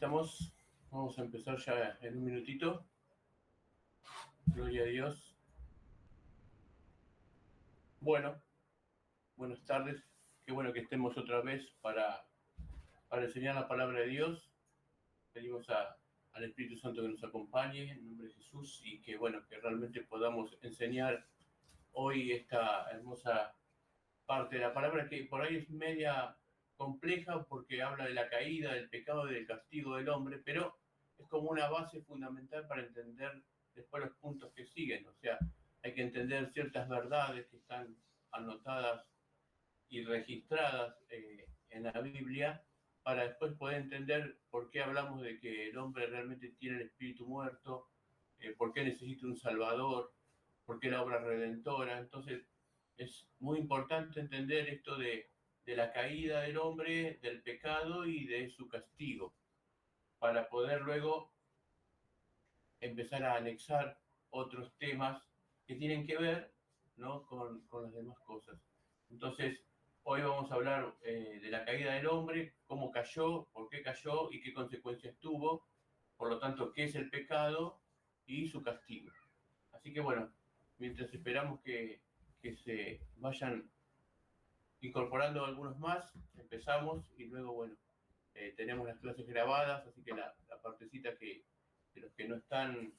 Vamos a empezar ya en un minutito. Gloria a Dios. Bueno, buenas tardes. Qué bueno que estemos otra vez para enseñar la palabra de Dios. Pedimos al Espíritu Santo que nos acompañe en nombre de Jesús y que realmente podamos enseñar hoy esta hermosa parte de la palabra que por ahí es media compleja porque habla de la caída, del pecado y del castigo del hombre, pero es como una base fundamental para entender después los puntos que siguen. O sea, hay que entender ciertas verdades que están anotadas y registradas en la Biblia para después poder entender por qué hablamos de que el hombre realmente tiene el espíritu muerto, por qué necesita un salvador, por qué la obra redentora. Entonces, es muy importante entender esto de la caída del hombre, del pecado y de su castigo, para poder luego empezar a anexar otros temas que tienen que ver, ¿no?, con las demás cosas. Entonces, hoy vamos a hablar de la caída del hombre, cómo cayó, por qué cayó y qué consecuencias tuvo, por lo tanto, qué es el pecado y su castigo. Así que mientras esperamos que se vayan incorporando algunos más, empezamos y luego, tenemos las clases grabadas, así que la partecita que de los que no están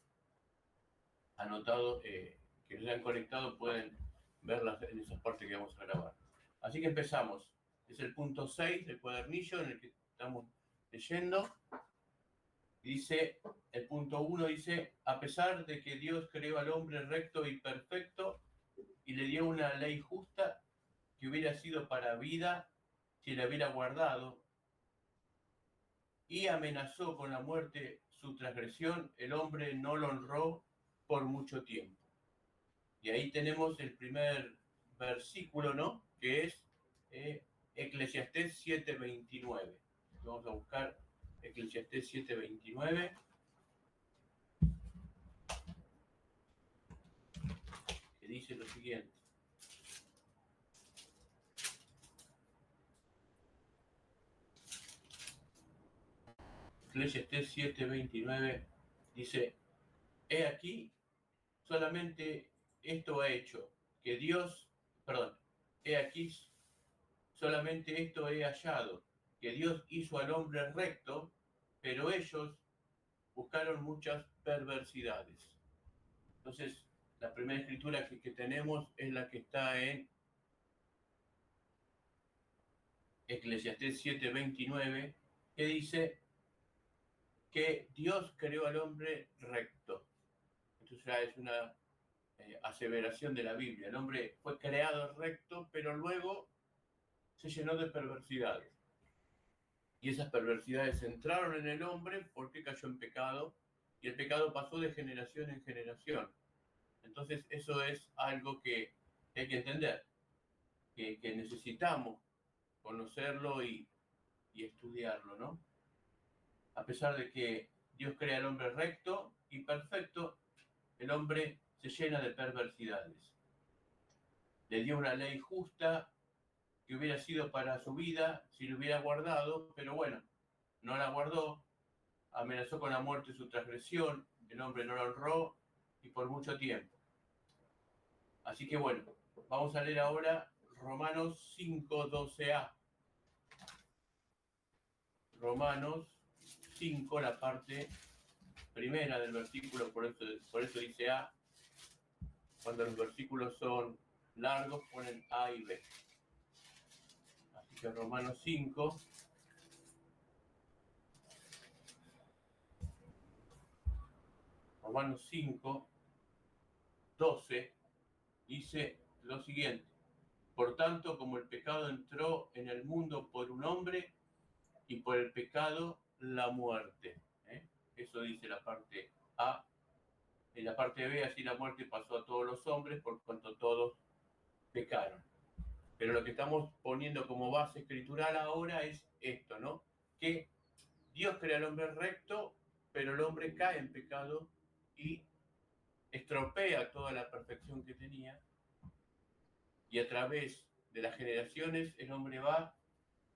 anotados, que no se han conectado, pueden verlas en esas partes que vamos a grabar. Así que empezamos. Es el punto 6 del cuadernillo en el que estamos leyendo. Dice, el punto 1 dice, a pesar de que Dios creó al hombre recto y perfecto y le dio una ley justa que hubiera sido para vida si la hubiera guardado, y amenazó con la muerte su transgresión, el hombre no lo honró por mucho tiempo. Y ahí tenemos el primer versículo, ¿no?, que es Eclesiastés 7:29. Vamos a buscar Eclesiastés 7:29. Que dice lo siguiente. Eclesiastés 7:29 dice, he aquí, solamente esto ha hecho, que Dios, he aquí, solamente esto he hallado, que Dios hizo al hombre recto, pero ellos buscaron muchas perversidades. Entonces, la primera escritura que tenemos es la que está en Eclesiastés 7:29, que dice que Dios creó al hombre recto. Entonces ya es una aseveración de la Biblia. El hombre fue creado recto, pero luego se llenó de perversidades. Y esas perversidades entraron en el hombre porque cayó en pecado, y el pecado pasó de generación en generación. Entonces eso es algo que hay que entender, que necesitamos conocerlo y estudiarlo, ¿no? A pesar de que Dios crea al hombre recto y perfecto, el hombre se llena de perversidades. Le dio una ley justa que hubiera sido para su vida si lo hubiera guardado, pero no la guardó, amenazó con la muerte su transgresión, el hombre no la honró y por mucho tiempo. Así que vamos a leer ahora Romanos 5:12a. Romanos 5, la parte primera del versículo, por eso dice A. Cuando los versículos son largos ponen A y B. Así que Romanos 5, Romanos 5, 12, dice lo siguiente. Por tanto, como el pecado entró en el mundo por un hombre, y por el pecado la muerte. Eso dice la parte A. En la parte B, así la muerte pasó a todos los hombres por cuanto todos pecaron. Pero lo que estamos poniendo como base escritural ahora es esto, ¿no? Que Dios crea al hombre recto, pero el hombre cae en pecado y estropea toda la perfección que tenía. Y a través de las generaciones el hombre va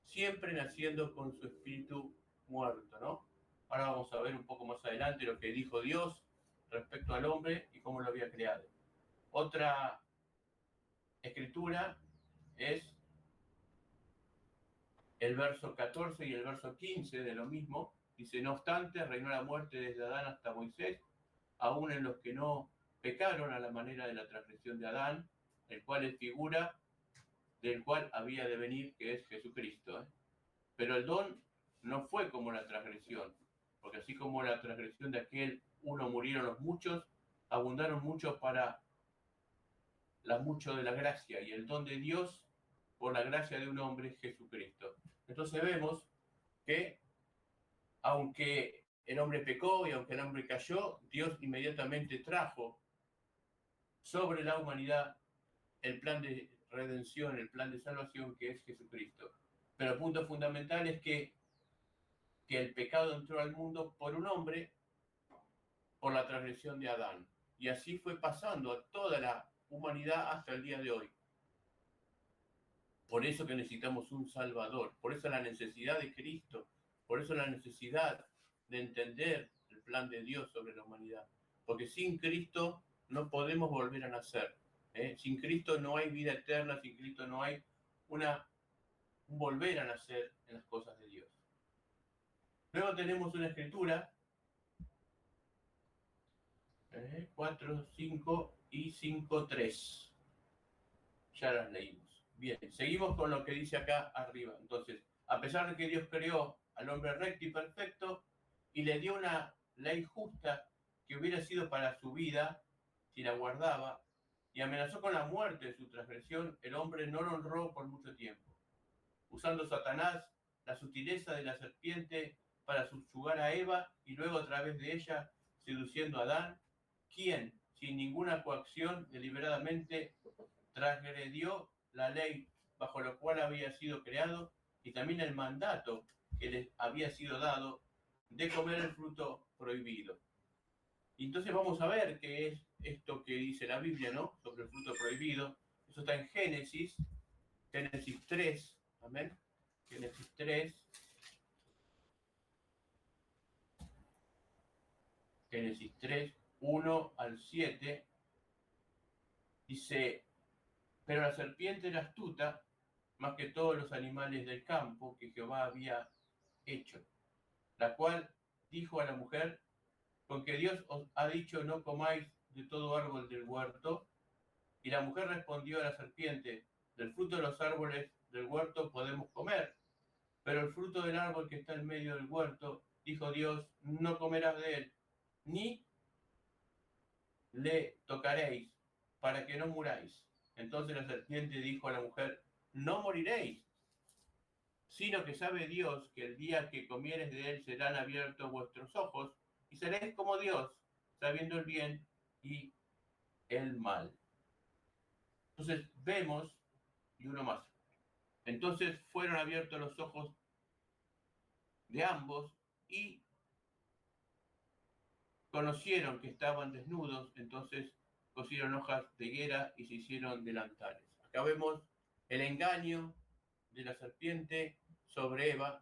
siempre naciendo con su espíritu muerto, ¿no? Ahora vamos a ver un poco más adelante lo que dijo Dios respecto al hombre y cómo lo había creado. Otra escritura es el verso 14 y el verso 15 de lo mismo. Dice, no obstante, reinó la muerte desde Adán hasta Moisés, aún en los que no pecaron a la manera de la transgresión de Adán, el cual es figura del cual había de venir, que es Jesucristo. Pero el don no fue como la transgresión, porque así como la transgresión de aquel uno murieron los muchos, abundaron muchos para la mucho de la gracia, y el don de Dios por la gracia de un hombre, Jesucristo. Entonces vemos que aunque el hombre pecó y aunque el hombre cayó, Dios inmediatamente trajo sobre la humanidad el plan de redención, el plan de salvación que es Jesucristo. Pero el punto fundamental es que el pecado entró al mundo por un hombre, por la transgresión de Adán. Y así fue pasando a toda la humanidad hasta el día de hoy. Por eso que necesitamos un Salvador, por eso la necesidad de Cristo, por eso la necesidad de entender el plan de Dios sobre la humanidad. Porque sin Cristo no podemos volver a nacer. Sin Cristo no hay vida eterna, sin Cristo no hay un volver a nacer en las cosas de Dios. Luego tenemos una escritura, 4, 5 y 5, 3. Ya las leímos. Bien, seguimos con lo que dice acá arriba. Entonces, a pesar de que Dios creó al hombre recto y perfecto y le dio una ley justa que hubiera sido para su vida si la guardaba, y amenazó con la muerte de su transgresión, el hombre no lo honró por mucho tiempo, usando Satanás la sutileza de la serpiente para subyugar a Eva y luego a través de ella seduciendo a Adán, quien, sin ninguna coacción, deliberadamente transgredió la ley bajo la cual había sido creado y también el mandato que les había sido dado de comer el fruto prohibido. Y entonces vamos a ver qué es esto que dice la Biblia, ¿no? Sobre el fruto prohibido. Eso está en Génesis 3, amén. Génesis 3. Génesis 3, 1 al 7. Dice, pero la serpiente era astuta más que todos los animales del campo que Jehová había hecho, la cual dijo a la mujer, con que Dios os ha dicho no comáis de todo árbol del huerto. Y la mujer respondió a la serpiente, del fruto de los árboles del huerto podemos comer, pero el fruto del árbol que está en medio del huerto, dijo Dios, no comerás de él, ni le tocaréis, para que no muráis. Entonces la serpiente dijo a la mujer, no moriréis, sino que sabe Dios que el día que comieres de él serán abiertos vuestros ojos, y seréis como Dios, sabiendo el bien y el mal. Entonces vemos, y uno más, entonces fueron abiertos los ojos de ambos y conocieron que estaban desnudos, entonces cosieron hojas de higuera y se hicieron delantales. Acá vemos el engaño de la serpiente sobre Eva.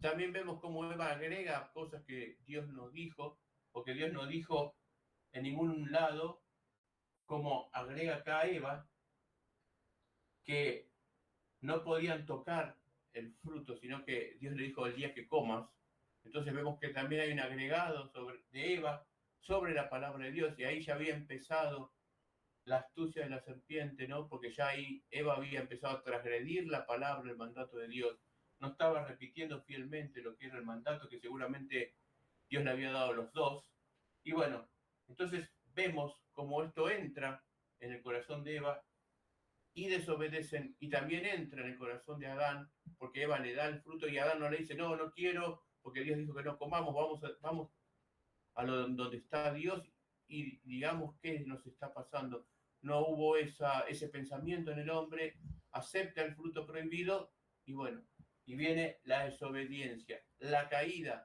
También vemos cómo Eva agrega cosas que Dios nos dijo, o que Dios no dijo en ningún lado, como agrega acá Eva, que no podían tocar el fruto, sino que Dios le dijo el día que comas. Entonces vemos que también hay un agregado de Eva sobre la palabra de Dios, y ahí ya había empezado la astucia de la serpiente, ¿no? Porque ya ahí Eva había empezado a transgredir la palabra, el mandato de Dios. No estaba repitiendo fielmente lo que era el mandato que seguramente Dios le había dado a los dos. Y bueno, entonces vemos cómo esto entra en el corazón de Eva y desobedecen, y también entra en el corazón de Adán, porque Eva le da el fruto y Adán no le dice, no, no quiero, porque Dios dijo que no comamos, vamos a donde está Dios y digamos qué nos está pasando. No hubo ese pensamiento en el hombre, acepta el fruto prohibido y bueno, y viene la desobediencia, la caída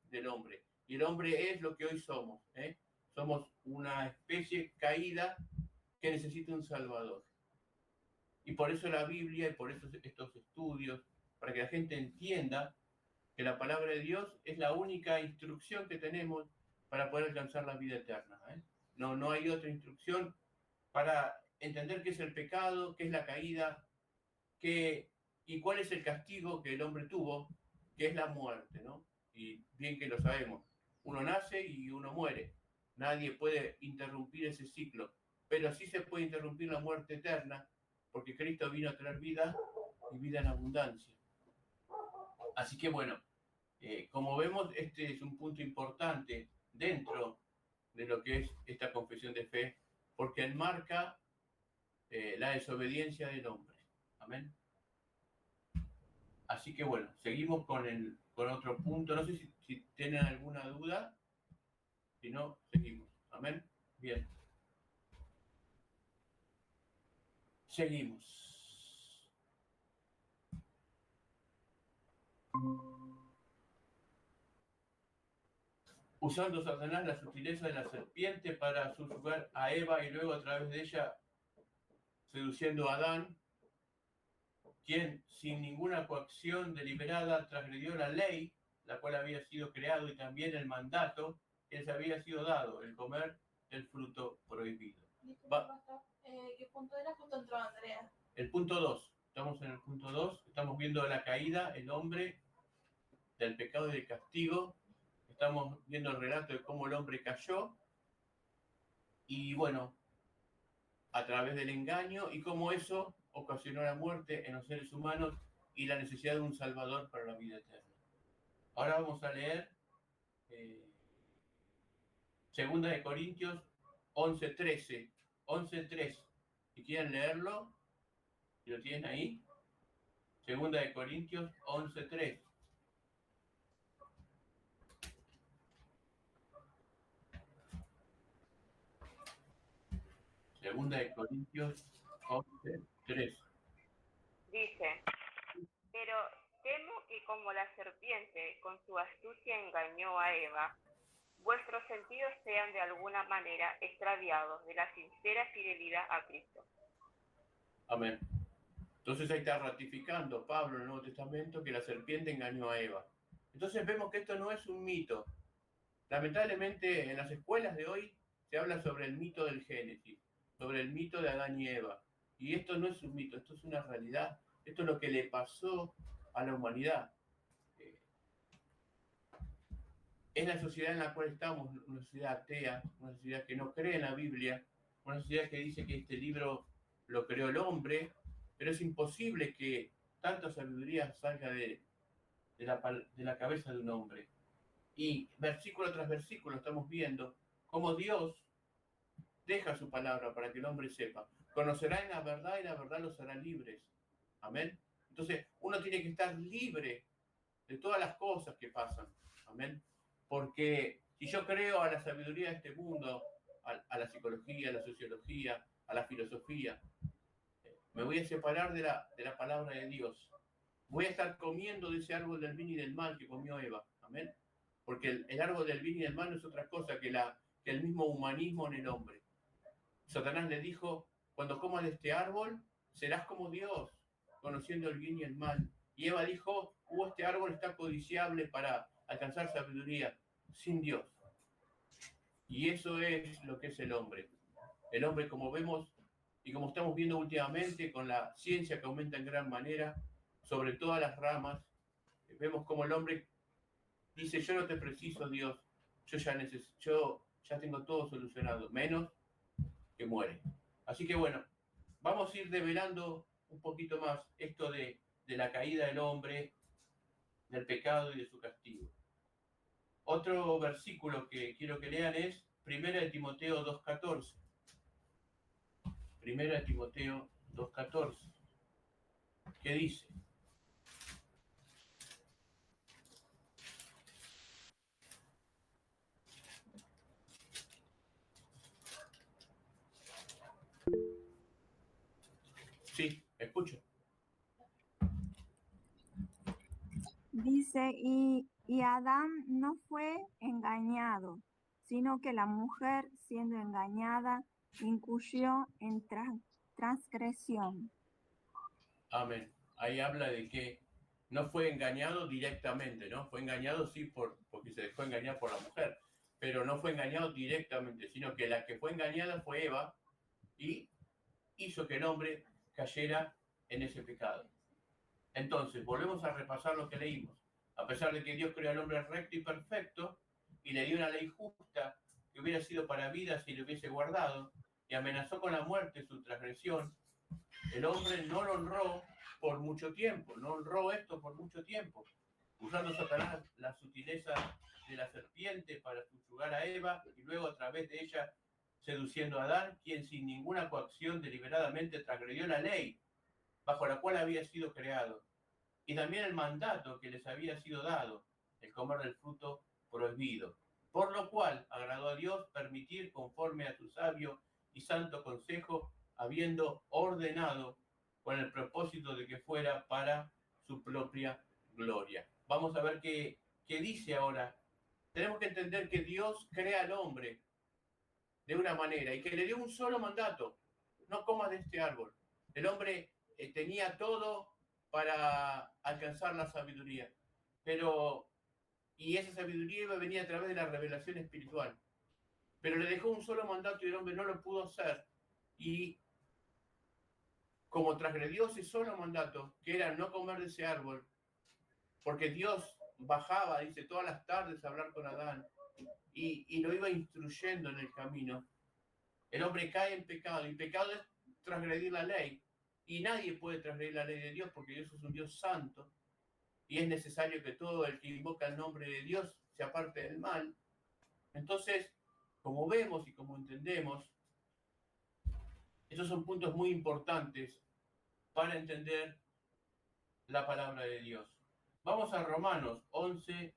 del hombre. Y el hombre es lo que hoy somos, ¿eh? Somos una especie caída que necesita un Salvador. Y por eso la Biblia y por eso estos estudios, para que la gente entienda que la palabra de Dios es la única instrucción que tenemos para poder alcanzar la vida eterna. No hay otra instrucción para entender qué es el pecado, qué es la caída, y cuál es el castigo que el hombre tuvo, que es la muerte, ¿no? Y bien que lo sabemos, uno nace y uno muere. Nadie puede interrumpir ese ciclo, pero sí se puede interrumpir la muerte eterna, porque Cristo vino a traer vida y vida en abundancia. Así que bueno, como vemos, este es un punto importante dentro de lo que es esta confesión de fe, porque enmarca la desobediencia del hombre. Amén. Así que bueno, seguimos con otro punto. No sé si tienen alguna duda. Si no, seguimos. Amén. Bien. Seguimos. Usando Satanás la sutileza de la serpiente para subyugar a Eva y luego a través de ella seduciendo a Adán, quien sin ninguna coacción deliberada transgredió la ley, la cual había sido creado, y también el mandato que les había sido dado, el comer el fruto prohibido. ¿Qué punto era? Justo entró Andrea. El punto 2. Estamos en el punto 2. Estamos viendo la caída, el hombre, del pecado y del castigo. Estamos viendo el relato de cómo el hombre cayó. Y bueno, a través del engaño y cómo eso ocasionó la muerte en los seres humanos y la necesidad de un salvador para la vida eterna. Ahora vamos a leer 2 de Corintios 11:13. 11:3. Si quieren leerlo, si lo tienen ahí. 2 de Corintios 11:3. Segunda de Corintios 11:3. Dice, pero temo que como la serpiente con su astucia engañó a Eva, vuestros sentidos sean de alguna manera extraviados de la sincera fidelidad a Cristo. Amén. Entonces ahí está ratificando Pablo en el Nuevo Testamento que la serpiente engañó a Eva. Entonces vemos que esto no es un mito. Lamentablemente en las escuelas de hoy se habla sobre el mito del Génesis, sobre el mito de Adán y Eva. Y esto no es un mito, esto es una realidad. Esto es lo que le pasó a la humanidad. Es la sociedad en la cual estamos, una sociedad atea, una sociedad que no cree en la Biblia, una sociedad que dice que este libro lo creó el hombre, pero es imposible que tanta sabiduría salga de la cabeza de un hombre. Y versículo tras versículo estamos viendo cómo Dios deja su palabra para que el hombre sepa. Conocerá en la verdad y la verdad los hará libres. Amén. Entonces uno tiene que estar libre de todas las cosas que pasan. Amén. Porque si yo creo a la sabiduría de este mundo, a la psicología, a la sociología, a la filosofía, me voy a separar de la palabra de Dios. Voy a estar comiendo de ese árbol del bien y del mal que comió Eva. Amén. Porque el árbol del bien y del mal no es otra cosa que el mismo humanismo en el hombre. Satanás le dijo, cuando comas de este árbol, serás como Dios, conociendo el bien y el mal. Y Eva dijo, este árbol está codiciable para alcanzar sabiduría, sin Dios. Y eso es lo que es el hombre. El hombre, como vemos y como estamos viendo últimamente con la ciencia que aumenta en gran manera sobre todas las ramas, vemos como el hombre dice, yo no te preciso, Dios, yo ya tengo todo solucionado, menos que muere. Así que bueno, vamos a ir develando un poquito más esto de la caída del hombre, del pecado y de su castigo. Otro versículo que quiero que lean es 1 de Timoteo 2:14. 1 de Timoteo 2:14. ¿Qué dice? Sí, escucho. Dice, y Adán no fue engañado, sino que la mujer, siendo engañada, incurrió en transgresión. Amén. Ahí habla de que no fue engañado directamente, ¿no? Fue engañado sí porque se dejó engañar por la mujer, pero no fue engañado directamente, sino que la que fue engañada fue Eva y hizo que el hombre cayera en ese pecado. Entonces, volvemos a repasar lo que leímos. A pesar de que Dios creó al hombre recto y perfecto y le dio una ley justa que hubiera sido para vida si le hubiese guardado y amenazó con la muerte su transgresión, el hombre no lo honró por mucho tiempo, no honró esto por mucho tiempo, usando Satanás la sutileza de la serpiente para subyugar a Eva y luego a través de ella seduciendo a Adán, quien sin ninguna coacción deliberadamente transgredió la ley bajo la cual había sido creado, y también el mandato que les había sido dado, el comer del fruto prohibido, por lo cual agradó a Dios permitir, conforme a su sabio y santo consejo, habiendo ordenado con el propósito de que fuera para su propia gloria. Vamos a ver qué dice ahora. Tenemos que entender que Dios crea al hombre de una manera y que le dio un solo mandato: no comas de este árbol. El hombre tenía todo para alcanzar la sabiduría, y esa sabiduría iba a venir a través de la revelación espiritual, pero le dejó un solo mandato y el hombre no lo pudo hacer, y como transgredió ese solo mandato, que era no comer de ese árbol, porque Dios bajaba, dice, todas las tardes a hablar con Adán y lo iba instruyendo en el camino, el hombre cae en pecado, y pecado es transgredir la ley, y nadie puede transgredir la ley de Dios porque Dios es un Dios santo, y es necesario que todo el que invoca el nombre de Dios se aparte del mal. Entonces, como vemos y como entendemos, estos son puntos muy importantes para entender la palabra de Dios. Vamos a Romanos 11,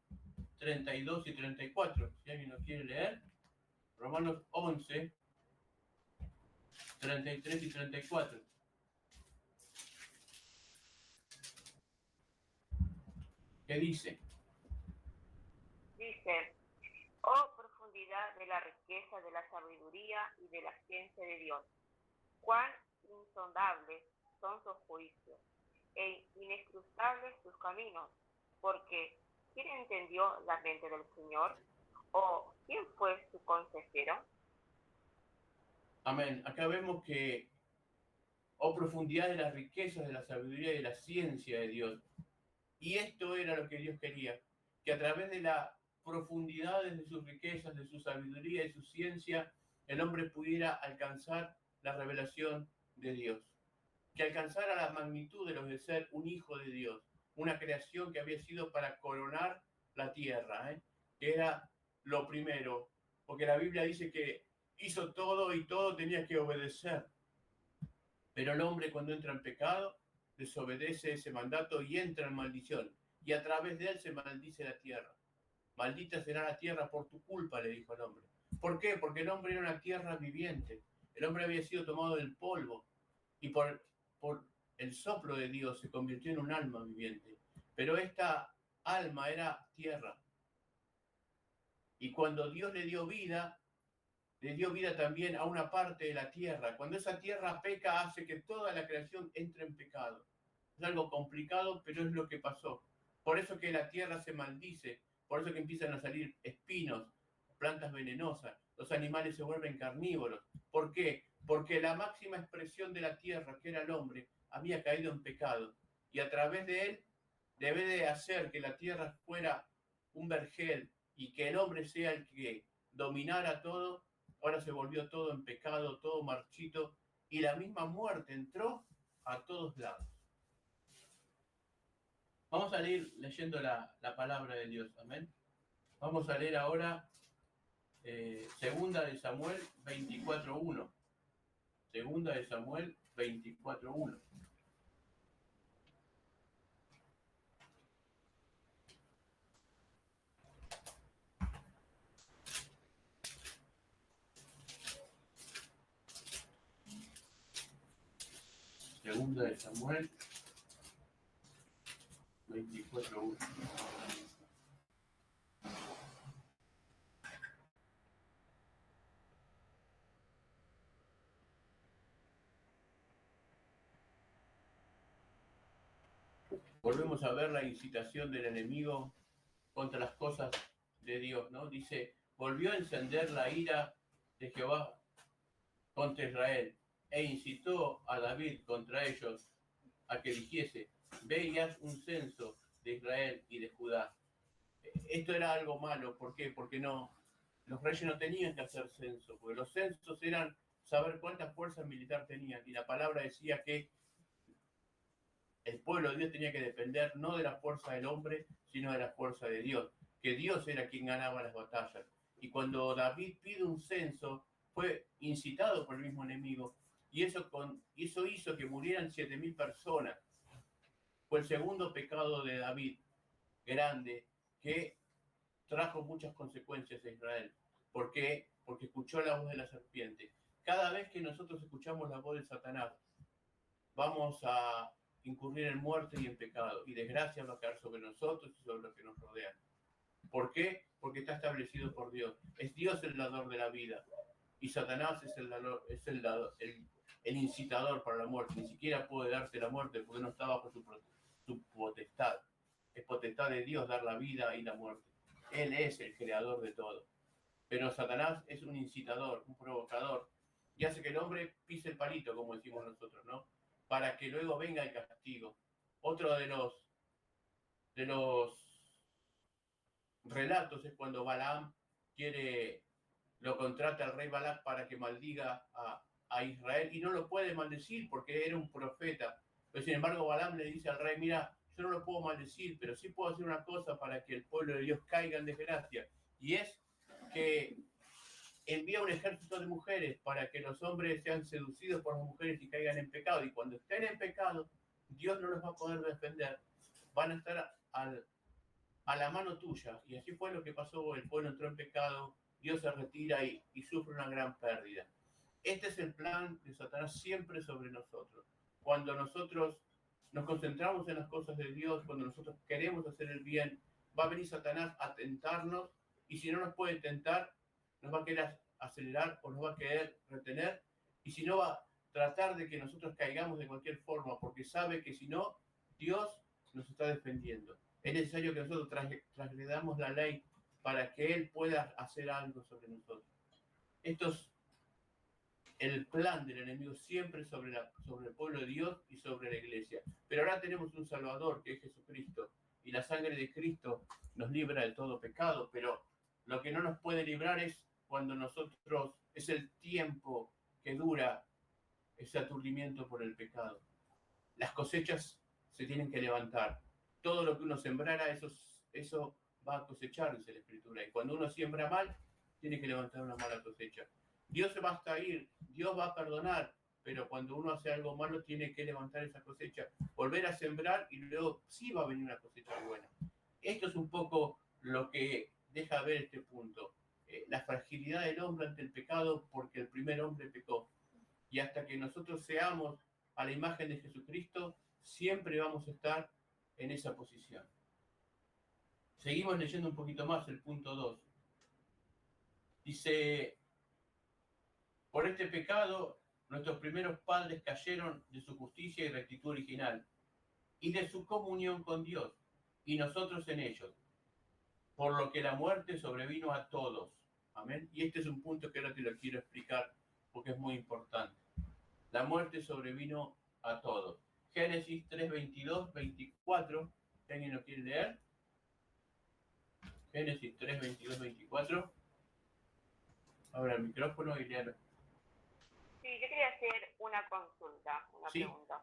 32 y 34. Si alguien lo quiere leer. Romanos 11, 33 y 34. ¿Qué dice? Dice, oh profundidad de la riqueza de la sabiduría y de la ciencia de Dios, cuán insondables son sus juicios e inescrutables sus caminos, porque ¿quién entendió la mente del Señor? ¿O quién fue su consejero? Amén. Acá vemos que, oh profundidad de las riquezas de la sabiduría y de la ciencia de Dios. Y esto era lo que Dios quería, que a través de las profundidades de sus riquezas, de su sabiduría y su ciencia, el hombre pudiera alcanzar la revelación de Dios, que alcanzara la magnitud de lo de ser un hijo de Dios, una creación que había sido para coronar la tierra, que era lo primero, porque la Biblia dice que hizo todo y todo tenía que obedecer, pero el hombre cuando entra en pecado desobedece ese mandato y entra en maldición, y a través de él se maldice la tierra. Maldita será la tierra por tu culpa, le dijo el hombre. ¿Por qué? Porque el hombre era una tierra viviente. El hombre había sido tomado del polvo y por el soplo de Dios se convirtió en un alma viviente. Pero esta alma era tierra. Y cuando Dios le dio vida también a una parte de la tierra. Cuando esa tierra peca, hace que toda la creación entre en pecado. Es algo complicado, pero es lo que pasó. Por eso que la tierra se maldice, por eso que empiezan a salir espinos, plantas venenosas, los animales se vuelven carnívoros. ¿Por qué? Porque la máxima expresión de la tierra, que era el hombre, había caído en pecado. Y a través de él, debe de hacer que la tierra fuera un vergel y que el hombre sea el que dominara todo. Ahora se volvió todo en pecado, todo marchito, y la misma muerte entró a todos lados. Vamos a ir leyendo la palabra de Dios, amén. Vamos a leer ahora Segunda de Samuel 24:1. Segunda de Samuel 24:1. Segunda de Samuel 24:1. volvemos a ver la incitación del enemigo contra las cosas de Dios, ¿no? Dice, volvió a encender la ira de Jehová contra Israel e incitó a David contra ellos a que dijese, ve y haz un censo de Israel y de Judá. Esto era algo malo, ¿por qué? Porque los reyes no tenían que hacer censo, porque los censos eran saber cuánta fuerza militar tenían, y la palabra decía que el pueblo de Dios tenía que depender no de la fuerza del hombre, sino de la fuerza de Dios, que Dios era quien ganaba las batallas. Y cuando David pide un censo, fue incitado por el mismo enemigo, y eso hizo que murieran 7.000 personas. Fue el segundo pecado de David, grande, que trajo muchas consecuencias a Israel. ¿Por qué? Porque escuchó la voz de la serpiente. Cada vez que nosotros escuchamos la voz de Satanás, vamos a incurrir en muerte y en pecado, y desgracia va a caer sobre nosotros y sobre los que nos rodean. ¿Por qué? Porque está establecido por Dios. Es Dios el dador de la vida, y Satanás es el incitador para la muerte. Ni siquiera puede darte la muerte porque no está bajo su potestad. Es potestad de Dios dar la vida y la muerte. Él es el creador de todo. Pero Satanás es un incitador, un provocador, y hace que el hombre pise el palito, como decimos nosotros, ¿no? Para que luego venga el castigo. Otro de los relatos es cuando Balaam lo contrata al rey Balac para que maldiga a Israel, y no lo puede maldecir porque era un profeta. Pero sin embargo Balaam le dice al rey, mira, yo no lo puedo maldecir, pero sí puedo hacer una cosa para que el pueblo de Dios caiga en desgracia, y es que envía un ejército de mujeres para que los hombres sean seducidos por las mujeres y caigan en pecado, y cuando estén en pecado, Dios no los va a poder defender, van a estar a la mano tuya. Y así fue lo que pasó, el pueblo entró en pecado, Dios se retira y sufre una gran pérdida. Este es el plan de Satanás siempre sobre nosotros. Cuando nosotros nos concentramos en las cosas de Dios, cuando nosotros queremos hacer el bien, va a venir Satanás a tentarnos, y si no nos puede tentar, nos va a querer acelerar o nos va a querer retener, y si no, va a tratar de que nosotros caigamos de cualquier forma, porque sabe que si no, Dios nos está defendiendo. Es necesario que nosotros transgredamos la ley para que Él pueda hacer algo sobre nosotros. Esto es el plan del enemigo siempre sobre el pueblo de Dios y sobre la iglesia. Pero ahora tenemos un Salvador, que es Jesucristo, y la sangre de Cristo nos libra de todo pecado, pero lo que no nos puede librar es cuando es el tiempo que dura ese aturdimiento por el pecado. Las cosechas se tienen que levantar. Todo lo que uno sembrara, eso va a cosechar, dice la Escritura. Y cuando uno siembra mal, tiene que levantar una mala cosecha. Dios se va a ir, Dios va a perdonar, pero cuando uno hace algo malo, tiene que levantar esa cosecha, volver a sembrar, y luego sí va a venir una cosecha buena. Esto es un poco lo que deja ver este punto. La fragilidad del hombre ante el pecado, porque el primer hombre pecó. Y hasta que nosotros seamos a la imagen de Jesucristo, siempre vamos a estar en esa posición. Seguimos leyendo un poquito más el punto 2. Dice, por este pecado nuestros primeros padres cayeron de su justicia y rectitud original, y de su comunión con Dios, y nosotros en ellos, por lo que la muerte sobrevino a todos. Amén. Y este es un punto que ahora te lo quiero explicar porque es muy importante. La muerte sobrevino a todos. Génesis 3, 22, 24. ¿Alguien lo quiere leer? Génesis 3, 22, 24. Abra el micrófono y léalo. Sí, yo quería hacer una consulta, una pregunta.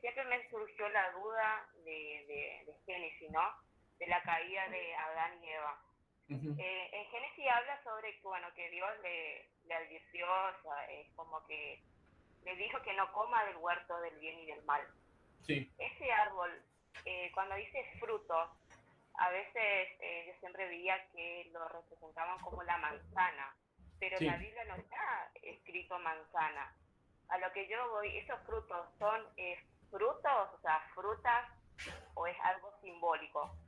Siempre me surgió la duda de Génesis, ¿no? De la caída de Adán y Eva. En Génesis habla sobre que Dios le advirtió, como que le dijo que no coma del huerto del bien y del mal. Sí. Ese árbol, cuando dice fruto, a veces yo siempre veía que lo representaban como la manzana, pero en la Biblia no está escrito manzana. A lo que yo voy, ¿esos frutos son frutos, o sea, frutas, o es algo simbólico?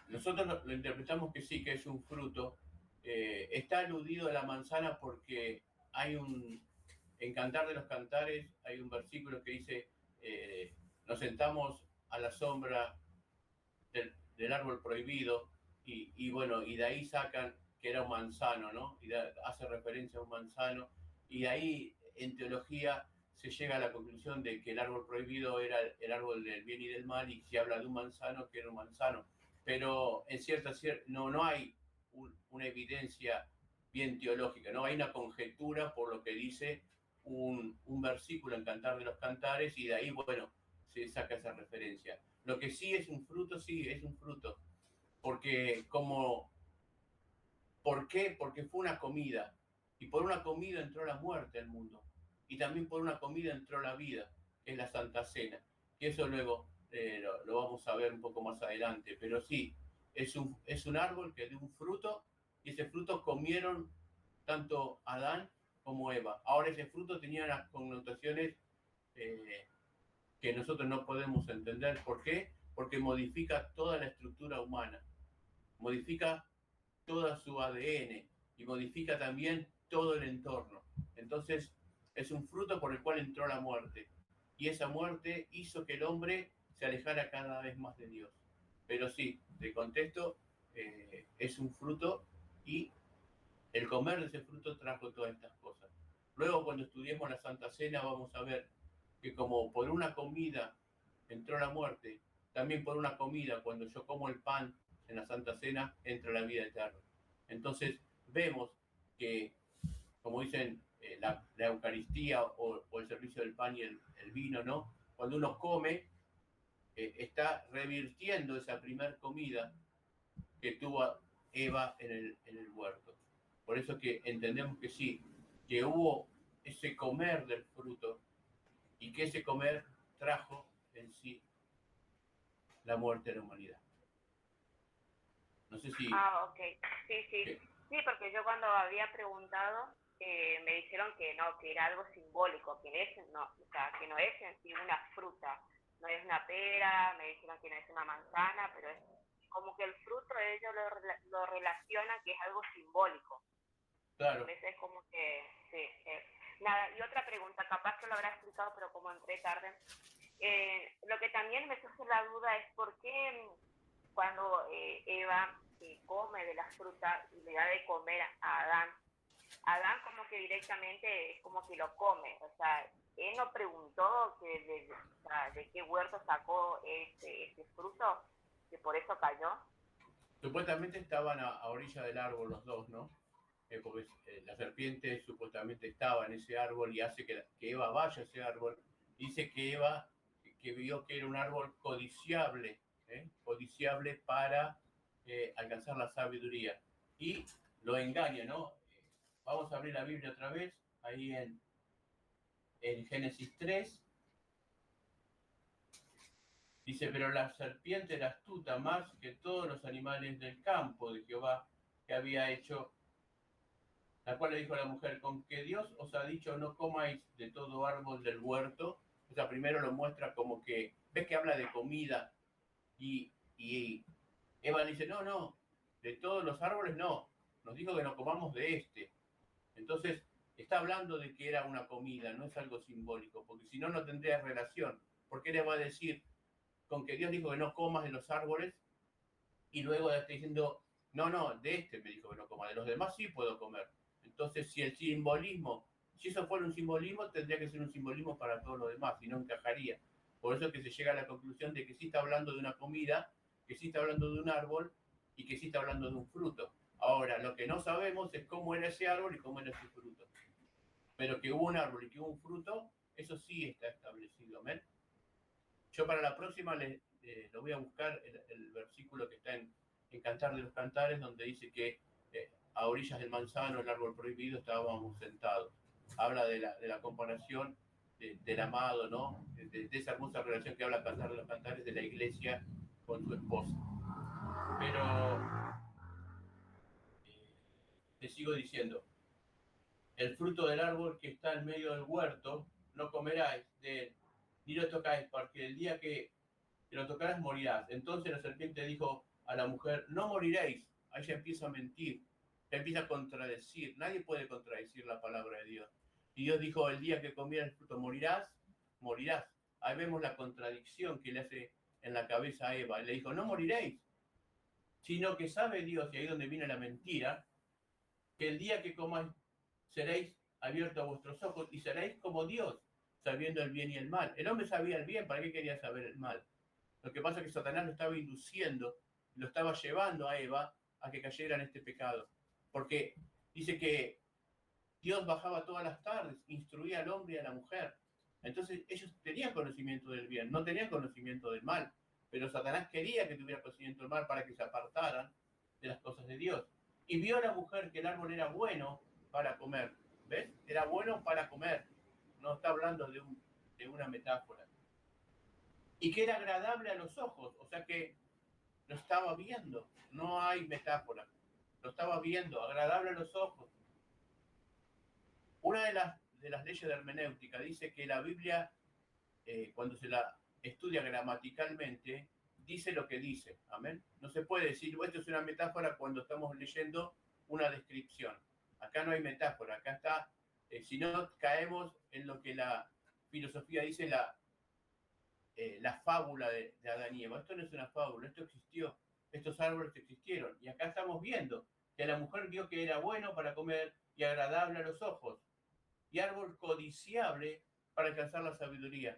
Nosotros lo interpretamos que sí, que es un fruto. Está aludido a la manzana porque hay en Cantar de los Cantares hay un versículo que dice, nos sentamos a la sombra del árbol prohibido y bueno, y de ahí sacan que era un manzano, ¿no? Y hace referencia a un manzano, y de ahí en teología se llega a la conclusión de que el árbol prohibido era el árbol del bien y del mal, y se habla de un manzano que era un manzano. Pero en no hay una evidencia bien teológica, no hay una conjetura por lo que dice un versículo en Cantar de los Cantares, y de ahí, bueno, se saca esa referencia. Lo que sí es un fruto, porque ¿por qué? Porque fue una comida, y por una comida entró la muerte al mundo, y también por una comida entró la vida, que es la Santa Cena, que eso luego lo vamos a ver un poco más adelante, pero sí, es un árbol que dio un fruto, y ese fruto comieron tanto Adán como Eva. Ahora ese fruto tenía unas connotaciones que nosotros no podemos entender. ¿Por qué? Porque modifica toda la estructura humana, modifica toda su ADN y modifica también todo el entorno. Entonces es un fruto por el cual entró la muerte, y esa muerte hizo que el hombre se alejara cada vez más de Dios. Pero sí, te contesto, es un fruto, y el comer de ese fruto trajo todas estas cosas. Luego, cuando estudiemos la Santa Cena, vamos a ver que como por una comida entró la muerte, también por una comida, cuando yo como el pan en la Santa Cena, entra la vida eterna. Entonces vemos que, como dicen, la Eucaristía o el servicio del pan y el vino, ¿no? Cuando uno come, está revirtiendo esa primer comida que tuvo Eva en el huerto. Por eso que entendemos que sí, que hubo ese comer del fruto, y que ese comer trajo en sí la muerte de la humanidad. No sé si... Ok, sí, porque yo cuando había preguntado me dijeron que no, que era algo simbólico, que no es en sí una fruta, no es una pera, me dijeron que no es una manzana, pero es como que el fruto ellos lo relacionan que es algo simbólico. Claro. Entonces es como que, sí. Nada, y otra pregunta, capaz que lo habrá explicado, pero como entré tarde, lo que también me surge la duda es por qué cuando Eva come de la fruta y le da de comer a Adán como que directamente es como que lo come, o sea, él no preguntó de qué huerto sacó este fruto, que por eso cayó. Supuestamente estaban a orilla del árbol los dos, ¿no? Porque la serpiente supuestamente estaba en ese árbol y hace que Eva vaya a ese árbol. Dice que Eva, que vio que era un árbol codiciable, codiciable para alcanzar la sabiduría, y lo engaña, ¿no? Vamos a abrir la Biblia otra vez, ahí en Génesis 3. Dice, pero la serpiente era astuta más que todos los animales del campo de Jehová que había hecho, la cual le dijo a la mujer, con que Dios os ha dicho no comáis de todo árbol del huerto. O sea, primero lo muestra como que, ves que habla de comida, y Eva le dice, no, de todos los árboles no, nos dijo que no comamos de este. Entonces, está hablando de que era una comida, no es algo simbólico, porque si no, no tendría relación. ¿Por qué le va a decir con que Dios dijo que no comas de los árboles, y luego está diciendo, no, de este me dijo que no coma, de los demás sí puedo comer? Entonces, si eso fuera un simbolismo, tendría que ser un simbolismo para todo lo demás, y no encajaría. Por eso es que se llega a la conclusión de que sí está hablando de una comida, que sí está hablando de un árbol, y que sí está hablando de un fruto. Ahora, lo que no sabemos es cómo era ese árbol y cómo era ese fruto. Pero que hubo un árbol y que hubo un fruto, eso sí está establecido. ¿Amén? Yo para la próxima lo voy a buscar el versículo que está en Cantar de los Cantares, donde dice que a orillas del manzano, el árbol prohibido, estábamos sentados. Habla de la comparación del amado, ¿no? De esa hermosa relación que habla Cantar de los Cantares de la iglesia con su esposa. Pero te sigo diciendo, el fruto del árbol que está en medio del huerto, no comeráis de él, ni lo tocáis, porque el día que lo tocarás morirás. Entonces la serpiente dijo a la mujer, no moriréis. Ahí ya empieza a mentir, ya empieza a contradecir. Nadie puede contradecir la palabra de Dios. Y Dios dijo, el día que comieras el fruto morirás. ahí vemos la contradicción que le hace en la cabeza a Eva. Le dijo, no moriréis, sino que sabe Dios, y ahí es donde viene la mentira, que el día que comáis seréis abiertos a vuestros ojos y seréis como Dios, sabiendo el bien y el mal. El hombre sabía el bien, ¿para qué quería saber el mal? Lo que pasa es que Satanás lo estaba induciendo, lo estaba llevando a Eva a que cayera en este pecado. Porque dice que Dios bajaba todas las tardes, instruía al hombre y a la mujer. Entonces ellos tenían conocimiento del bien, no tenían conocimiento del mal. Pero Satanás quería que tuviera conocimiento del mal para que se apartaran de las cosas de Dios. Y vio a la mujer que el árbol era bueno para comer. ¿Ves? Era bueno para comer. No está hablando de una metáfora. Y que era agradable a los ojos. O sea que lo estaba viendo. No hay metáfora. Lo estaba viendo, agradable a los ojos. Una de las leyes de hermenéutica dice que la Biblia, cuando se la estudia gramaticalmente, dice lo que dice. Amén. No se puede decir, esto es una metáfora cuando estamos leyendo una descripción. Acá no hay metáfora, acá está, si no caemos en lo que la filosofía dice, la fábula de Adán y Eva. Esto no es una fábula, esto existió, estos árboles existieron. Y acá estamos viendo que la mujer vio que era bueno para comer y agradable a los ojos, y árbol codiciable para alcanzar la sabiduría.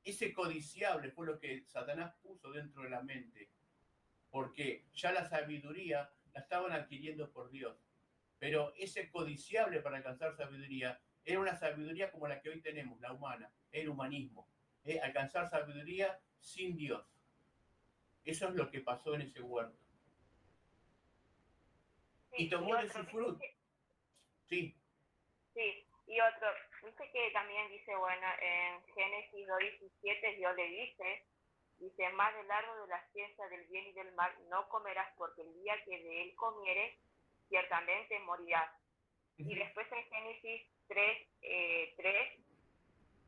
Ese codiciable fue lo que Satanás puso dentro de la mente, porque ya la sabiduría la estaban adquiriendo por Dios. Pero ese codiciable para alcanzar sabiduría era una sabiduría como la que hoy tenemos, la humana, el humanismo. Alcanzar sabiduría sin Dios. Eso es lo que pasó en ese huerto. Sí, y tomó de su fruto. Sí. Sí, y otro, dice que también dice, bueno, en Génesis 2:17 Dios le dice, más del árbol de la ciencia del bien y del mal no comerás, porque el día que de él comieres, ciertamente morirás. Y después en Génesis 3,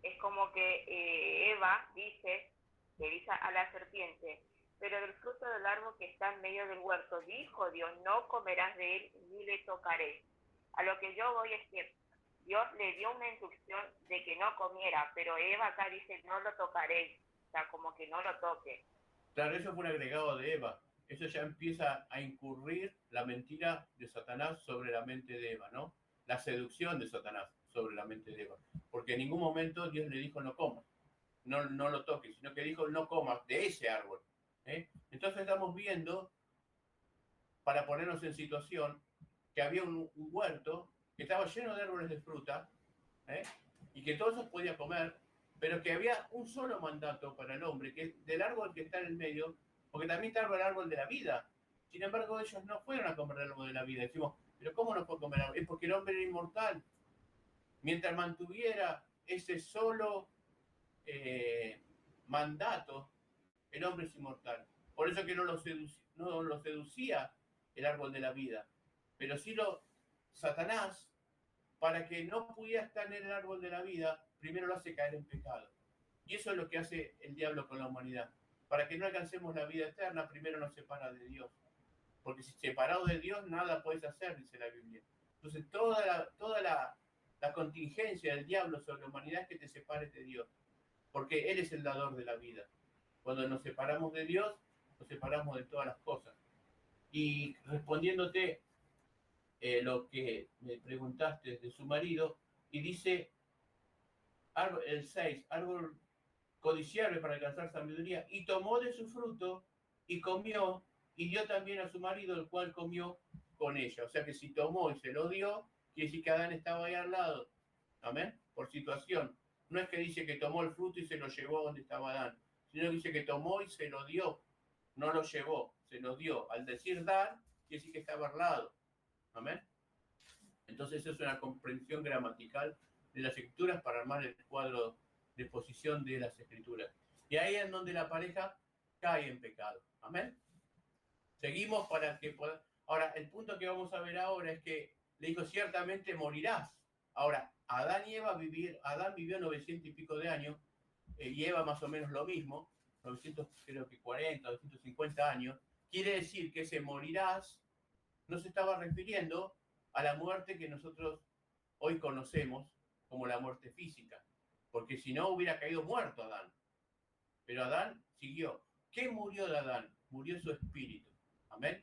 es como que Eva le dice a la serpiente, pero del fruto del árbol que está en medio del huerto, dijo Dios, no comerás de él ni le tocaréis. A lo que yo voy es que Dios le dio una instrucción de que no comiera, pero Eva acá dice, no lo tocaréis, o sea, como que no lo toque. Claro, eso fue un agregado de Eva. Eso ya empieza a incurrir la mentira de Satanás sobre la mente de Eva, ¿no? La seducción de Satanás sobre la mente de Eva. Porque en ningún momento Dios le dijo no comas, no lo toques, sino que dijo no comas de ese árbol. Entonces estamos viendo, para ponernos en situación, que había un huerto que estaba lleno de árboles de fruta, y que todos esos podía comer, pero que había un solo mandato para el hombre, que es del árbol que está en el medio, porque también estaba el árbol de la vida. Sin embargo, ellos no fueron a comer el árbol de la vida. Decimos, pero ¿cómo no fue a comer? Es porque el hombre era inmortal. Mientras mantuviera ese solo mandato, el hombre es inmortal. Por eso que no lo seducía el árbol de la vida. Pero sí Satanás, para que no pudiera estar en el árbol de la vida, primero lo hace caer en pecado. Y eso es lo que hace el diablo con la humanidad. Para que no alcancemos la vida eterna, primero nos separa de Dios. Porque si separado de Dios, nada puedes hacer, dice la Biblia. Entonces, toda la contingencia del diablo sobre la humanidad es que te separes de Dios. Porque Él es el dador de la vida. Cuando nos separamos de Dios, nos separamos de todas las cosas. Y respondiéndote lo que me preguntaste de su marido, y dice el 6, árbol codiciable para alcanzar sabiduría, y tomó de su fruto y comió, y dio también a su marido, el cual comió con ella. O sea que si tomó y se lo dio, quiere decir que Adán estaba ahí al lado. Amén. Por situación. No es que dice que tomó el fruto y se lo llevó donde estaba Adán, sino que dice que tomó y se lo dio. No lo llevó, se lo dio. Al decir dar, quiere decir que estaba al lado. Amén. Entonces eso es una comprensión gramatical de las escrituras para armar el cuadro de posición de las escrituras. Y ahí es donde la pareja cae en pecado. Amén. Seguimos para que pueda. Ahora, el punto que vamos a ver ahora es que le dijo, ciertamente morirás. Ahora, Adán vivió 900 y pico de años, y Eva más o menos lo mismo, 900, creo que 40, 250 años. Quiere decir que ese morirás no se estaba refiriendo a la muerte que nosotros hoy conocemos como la muerte física, porque si no hubiera caído muerto Adán. pero Adán siguió. ¿Qué murió de Adán? Murió su espíritu. Amén.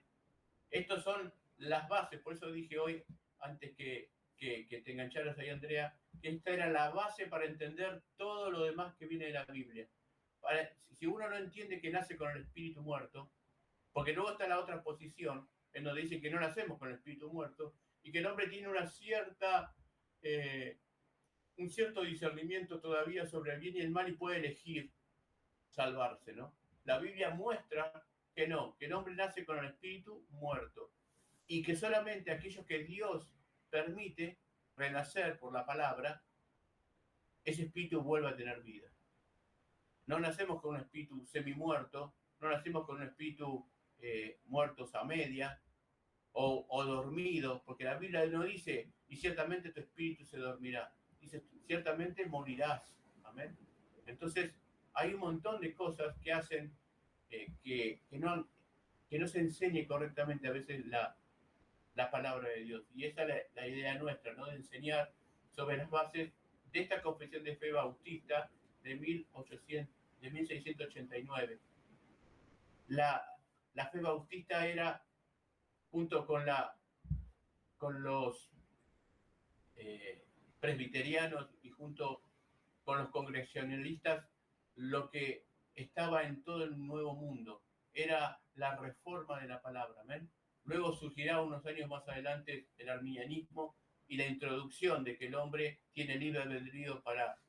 Estas son las bases, por eso dije hoy, antes que te engancharas ahí, Andrea, que esta era la base para entender todo lo demás que viene de la Biblia. Si uno no entiende que nace con el espíritu muerto, porque luego está la otra posición, en donde dice que no nacemos con el espíritu muerto, y que el hombre tiene una cierta, un cierto discernimiento todavía sobre el bien y el mal y puede elegir salvarse, ¿no? La Biblia muestra que no, que el hombre nace con el espíritu muerto, y que solamente aquellos que Dios permite renacer por la palabra, ese espíritu vuelve a tener vida. No nacemos con un espíritu semi-muerto, no nacemos con un espíritu muertos a media o dormido, porque la Biblia no dice, y ciertamente tu espíritu se dormirá, dice, ciertamente morirás. Amén. Entonces, hay un montón de cosas que hacen que no se enseñe correctamente a veces la palabra de Dios. Y esa es la idea nuestra, ¿no? De enseñar sobre las bases de esta confesión de fe bautista de 1689. La fe bautista era, junto con los presbiterianos y junto con los congregacionalistas, lo que estaba en todo el Nuevo Mundo. Era la reforma de la palabra. ¿Amén? Luego surgirá unos años más adelante el arminianismo y la introducción de que el hombre tiene libre albedrío para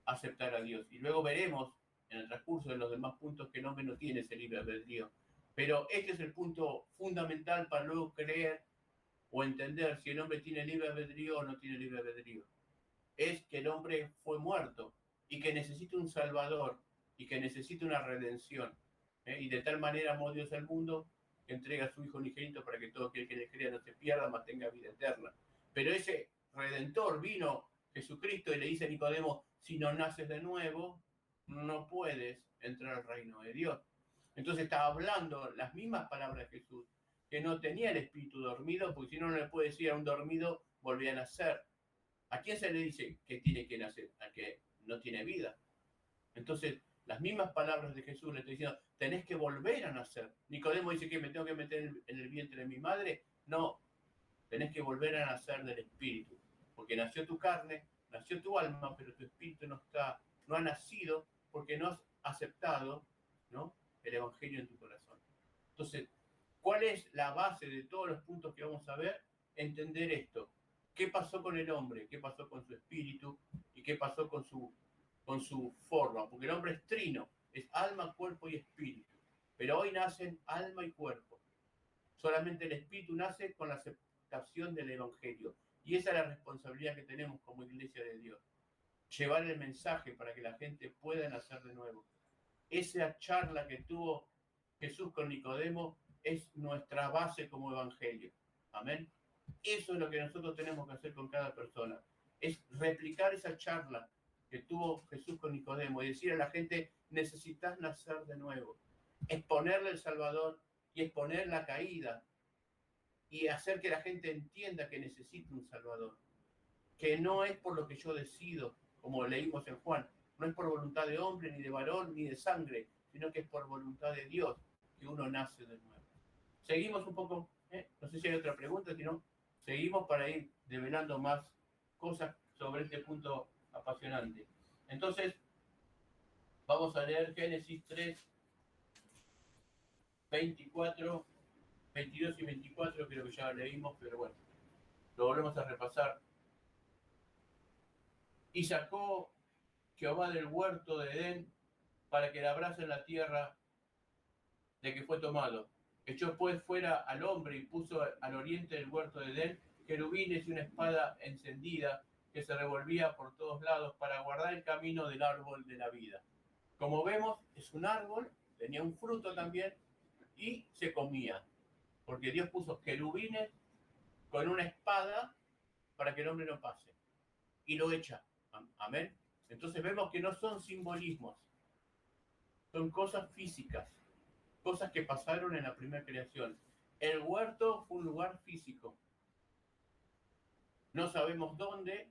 aceptar a Dios. Y luego veremos en el transcurso de los demás puntos que el hombre no tiene ese libre albedrío. Pero este es el punto fundamental para luego creer o entender si el hombre tiene libre albedrío o no tiene libre albedrío. Es que el hombre fue muerto y que necesita un salvador y que necesita una redención. Y de tal manera amó Dios al mundo que entrega a su Hijo unigénito para que todo aquel que le crea no se pierda, mas tenga vida eterna. Pero ese Redentor vino Jesucristo y le dice a Nicodemo, si no naces de nuevo, no puedes entrar al reino de Dios. Entonces estaba hablando las mismas palabras de Jesús, que no tenía el espíritu dormido, porque si no, no le puede decir a un dormido, volví a nacer. ¿A quién se le dice que tiene que nacer? Al que no tiene vida. Entonces, las mismas palabras de Jesús le está diciendo, tenés que volver a nacer. Nicodemo dice que me tengo que meter en el vientre de mi madre. No, tenés que volver a nacer del espíritu, porque nació tu carne, nació tu alma, pero tu espíritu no ha nacido porque no has aceptado, ¿no?, el evangelio en tu corazón. Entonces, ¿cuál es la base de todos los puntos que vamos a ver? Entender esto. ¿Qué pasó con el hombre? ¿Qué pasó con su espíritu? ¿Y qué pasó con su forma? Porque el hombre es trino, es alma, cuerpo y espíritu. Pero hoy nacen alma y cuerpo. Solamente el espíritu nace con la aceptación del evangelio. Y esa es la responsabilidad que tenemos como iglesia de Dios. Llevar el mensaje para que la gente pueda nacer de nuevo. Esa charla que tuvo Jesús con Nicodemo es nuestra base como evangelio. Amén. Eso es lo que nosotros tenemos que hacer con cada persona. Es replicar esa charla que tuvo Jesús con Nicodemo y decir a la gente, necesitas nacer de nuevo. Exponerle el Salvador y exponer la caída y hacer que la gente entienda que necesita un Salvador. Que no es por lo que yo decido, como leímos en Juan, no es por voluntad de hombre, ni de varón, ni de sangre, sino que es por voluntad de Dios que uno nace de nuevo. Seguimos un poco, no sé si hay otra pregunta, si no, seguimos para ir develando más cosas sobre este punto apasionante. Entonces, vamos a leer Génesis 3, 24, 22 y 24, creo que ya lo leímos, pero bueno, lo volvemos a repasar. Y sacó Jehová del huerto de Edén para que labrase en la tierra de que fue tomado. Echó pues fuera al hombre y puso al oriente del huerto de Edén querubines y una espada encendida que se revolvía por todos lados para guardar el camino del árbol de la vida. Como vemos, es un árbol, tenía un fruto también y se comía, porque Dios puso querubines con una espada para que el hombre no pase y lo echa. Amén. Entonces vemos que no son simbolismos, son cosas físicas, cosas que pasaron en la primera creación. El huerto fue un lugar físico. No sabemos dónde.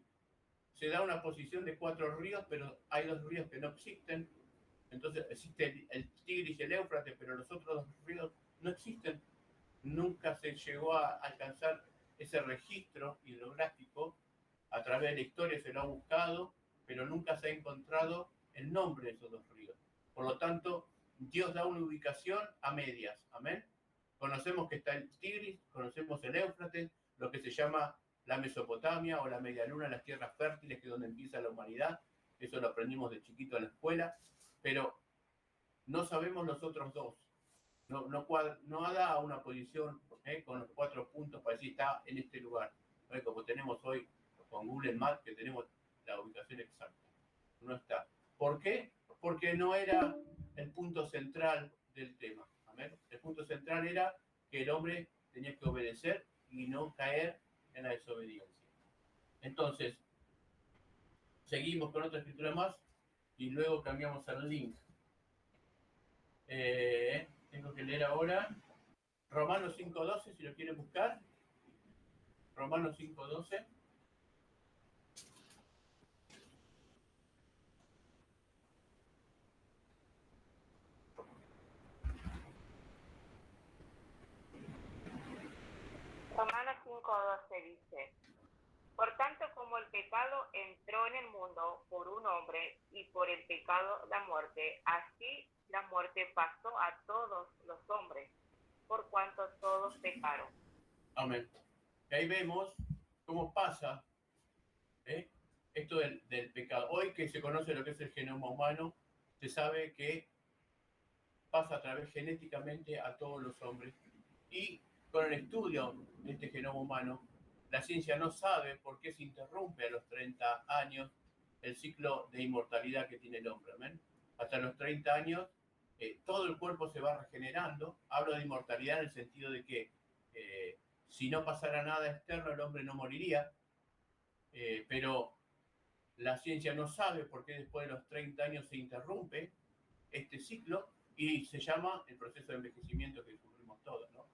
Se da una posición de 4 ríos, pero hay 2 ríos que no existen. Entonces existe el Tigris y el Éufrates, pero los otros dos ríos no existen. Nunca se llegó a alcanzar ese registro hidrográfico. A través de la historia se lo ha buscado, pero nunca se ha encontrado el nombre de esos dos ríos. Por lo tanto, Dios da una ubicación a medias. Amén. Conocemos que está el Tigris, conocemos el Éufrates, lo que se llama la Mesopotamia o la Media Luna, las tierras fértiles, que es donde empieza la humanidad. Eso lo aprendimos de chiquito en la escuela, pero no sabemos los otros dos. No da una posición con los 4 puntos para decir está en este lugar. Como tenemos hoy con Google Maps, que tenemos la ubicación exacta. No está. ¿Por qué? Porque no era el punto central del tema. ¿Amén? El punto central era que el hombre tenía que obedecer y no caer en la desobediencia. Entonces, seguimos con otra escritura más y luego cambiamos al link. Tengo que leer ahora Romanos 5.12, si lo quieren buscar. Romanos 5.12. Romanos 5:12 dice: por tanto, como el pecado entró en el mundo por un hombre y por el pecado la muerte, así la muerte pasó a todos los hombres, por cuanto todos pecaron. Amén. Y ahí vemos cómo pasa esto del pecado. Hoy que se conoce lo que es el genoma humano, se sabe que pasa a través genéticamente a todos los hombres. Y con el estudio de este genoma humano, la ciencia no sabe por qué se interrumpe a los 30 años el ciclo de inmortalidad que tiene el hombre. ¿Amén? Hasta los 30 años, todo el cuerpo se va regenerando. Hablo de inmortalidad en el sentido de que si no pasara nada externo, el hombre no moriría. Pero la ciencia no sabe por qué después de los 30 años se interrumpe este ciclo y se llama el proceso de envejecimiento que sufrimos todos, ¿no?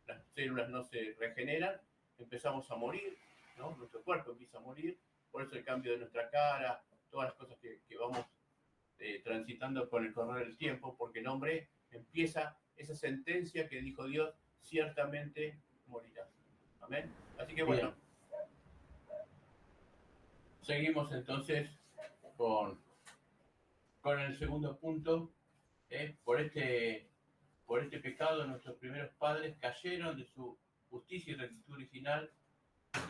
Las células no se regeneran, empezamos a morir, ¿no? Nuestro cuerpo empieza a morir, por eso el cambio de nuestra cara, todas las cosas que vamos transitando con el correr del tiempo, porque el hombre empieza esa sentencia que dijo Dios, ciertamente morirás. Amén. Así que bueno, seguimos entonces con el segundo punto. Por este pecado nuestros primeros padres cayeron de su justicia y rectitud original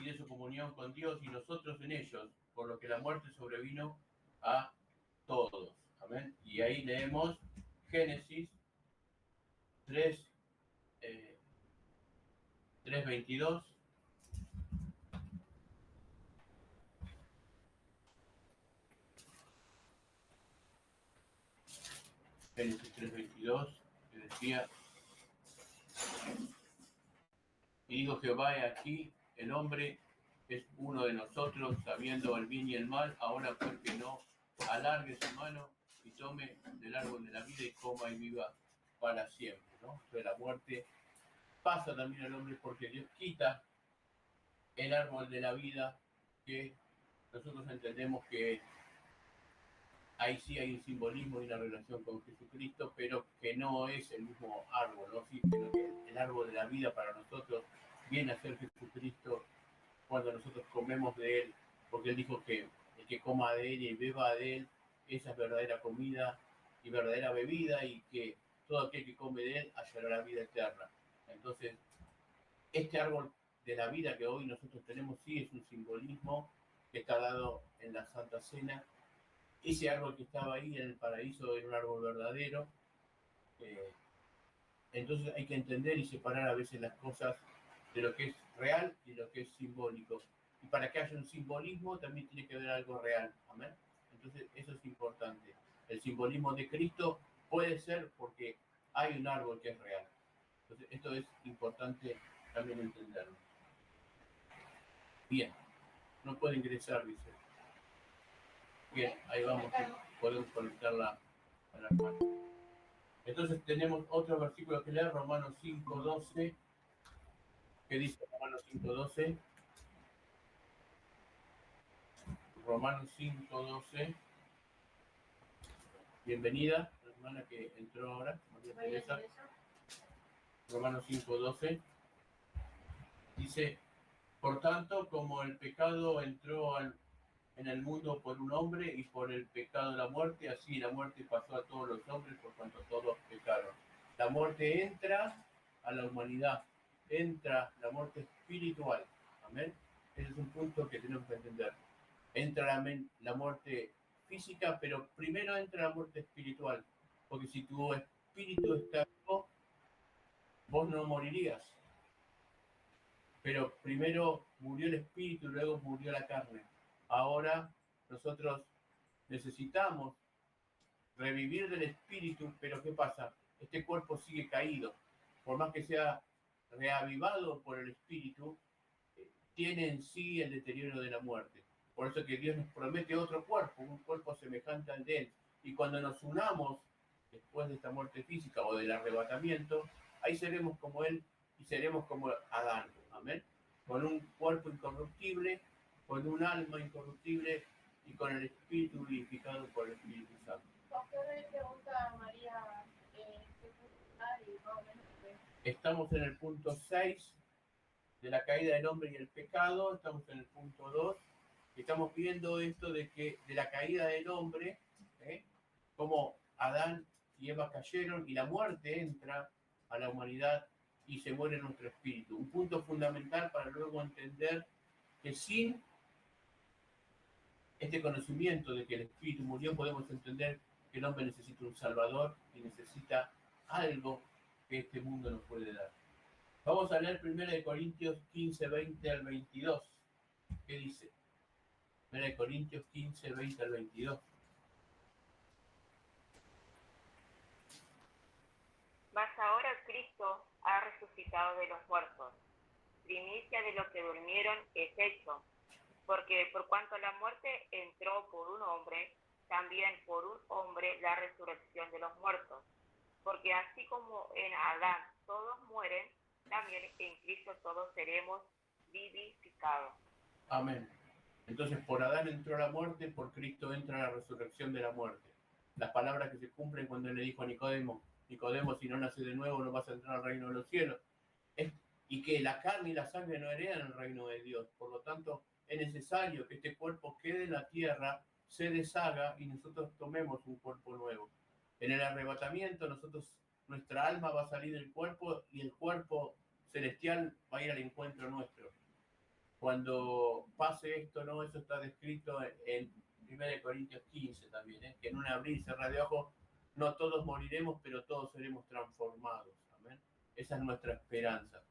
y de su comunión con Dios y nosotros en ellos, por lo que la muerte sobrevino a todos. Amén. Y ahí leemos Génesis 3:22. Génesis 3:22, que decía: y dijo Jehová, he aquí, el hombre es uno de nosotros, sabiendo el bien y el mal, ahora pues que no alargue su mano y tome del árbol de la vida y coma y viva para siempre, ¿no? Entonces la muerte pasa también al hombre porque Dios quita el árbol de la vida, que nosotros entendemos que ahí sí hay un simbolismo y una relación con Jesucristo, pero que no es el mismo árbol, ¿no? Sí, sino que el árbol de la vida para nosotros viene a ser Jesucristo cuando nosotros comemos de Él, porque Él dijo que el que coma de Él y beba de Él, esa es verdadera comida y verdadera bebida, y que todo aquel que come de Él hallará la vida eterna. Entonces, este árbol de la vida que hoy nosotros tenemos sí es un simbolismo que está dado en la Santa Cena. Ese árbol que estaba ahí en el paraíso era un árbol verdadero. Entonces hay que entender y separar a veces las cosas de lo que es real y lo que es simbólico. Y para que haya un simbolismo también tiene que haber algo real. Amén. Entonces eso es importante. El simbolismo de Cristo puede ser porque hay un árbol que es real. Entonces esto es importante también entenderlo. Bien, no puede ingresar, dice. Bien, ahí vamos, podemos conectarla a la mano. Entonces tenemos otro versículo que leer, Romanos 5:12, que dice Romanos 5:12. Romanos 5:12. Bienvenida. hermana que entró ahora, María María Teresa. Teresa. Romanos 5:12. Dice, por tanto, como el pecado entró en el mundo por un hombre y por el pecado la muerte, así la muerte pasó a todos los hombres por cuanto todos pecaron. La muerte entra a la humanidad, entra la muerte espiritual. Amén. Ese es un punto que tenemos que entender. Entra la muerte física, pero primero entra la muerte espiritual, porque si tu espíritu está vivo, vos no morirías. Pero primero murió el espíritu y luego murió la carne. Ahora nosotros necesitamos revivir del espíritu, pero ¿qué pasa? Este cuerpo sigue caído. Por más que sea reavivado por el espíritu, tiene en sí el deterioro de la muerte. Por eso que Dios nos promete otro cuerpo, un cuerpo semejante al de Él. Y cuando nos unamos después de esta muerte física o del arrebatamiento, ahí seremos como Él y seremos como Adán. Amén. Con un cuerpo incorruptible, con un alma incorruptible y con el espíritu vivificado por el Espíritu Santo. Pastor, le pregunta a María qué punto y más o menos qué. Estamos en el punto 6 de la caída del hombre y el pecado, estamos en el punto 2, estamos viendo esto de que de la caída del hombre, como Adán y Eva cayeron y la muerte entra a la humanidad y se muere nuestro espíritu. Un punto fundamental para luego entender que sin este conocimiento de que el espíritu murió, podemos entender que el hombre necesita un salvador y necesita algo que este mundo nos puede dar. Vamos a leer 1 Corintios 15, 20 al 22. ¿Qué dice? 1 Corintios 15, 20 al 22. Mas ahora Cristo ha resucitado de los muertos. Primicia de los que durmieron es hecho. Porque por cuanto la muerte entró por un hombre, también por un hombre la resurrección de los muertos. Porque así como en Adán todos mueren, también en Cristo todos seremos vivificados. Amén. Entonces, por Adán entró la muerte, por Cristo entra la resurrección de la muerte. Las palabras que se cumplen cuando él le dijo a Nicodemo, Nicodemo, si no naces de nuevo no vas a entrar al reino de los cielos. Y que la carne y la sangre no heredan el reino de Dios. Por lo tanto, es necesario que este cuerpo quede en la tierra, se deshaga y nosotros tomemos un cuerpo nuevo. En el arrebatamiento, nuestra alma va a salir del cuerpo y el cuerpo celestial va a ir al encuentro nuestro. Cuando pase esto, ¿no? Eso está descrito en 1 Corintios 15 también, que en un abrir y cerrar de ojos, no todos moriremos, pero todos seremos transformados. Amén. Esa es nuestra esperanza.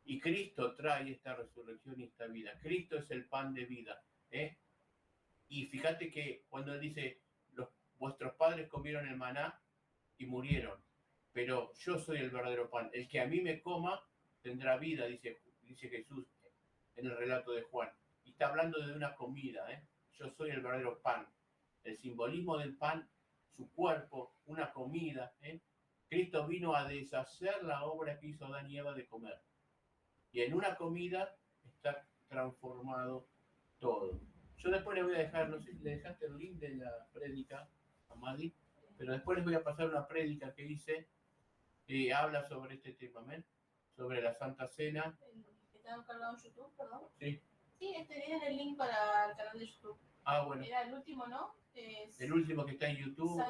Y Cristo trae esta resurrección y esta vida. Cristo es el pan de vida. Y fíjate que cuando él dice, vuestros padres comieron el maná y murieron, pero yo soy el verdadero pan. El que a mí me coma tendrá vida, dice Jesús en el relato de Juan. Y está hablando de una comida. Yo soy el verdadero pan. El simbolismo del pan, su cuerpo, una comida. Cristo vino a deshacer la obra que hizo Adán y Eva de comer. Y en una comida está transformado todo. Yo después les voy a dejar, no sé si le dejaste el link de la prédica a Madi, pero después les voy a pasar una prédica que hice que habla sobre este tema, ¿ven? Sobre la Santa Cena. Que está cargado en YouTube, perdón. Sí. Sí, este es el link para el canal de YouTube. Ah, bueno. Era el último, ¿no? El último que está en YouTube.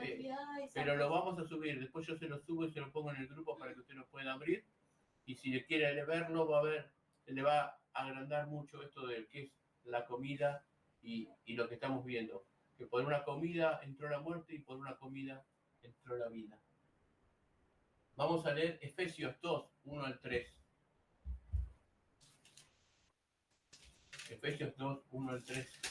Pero lo vamos a subir. Después yo se lo subo y se lo pongo en el grupo para que usted lo pueda abrir. Y si quiere verlo, va a ver, se le va a agrandar mucho esto de qué es la comida y lo que estamos viendo. Que por una comida entró la muerte y por una comida entró la vida. Vamos a leer Efesios 2, 1 al 3. Efesios 2, 1 al 3.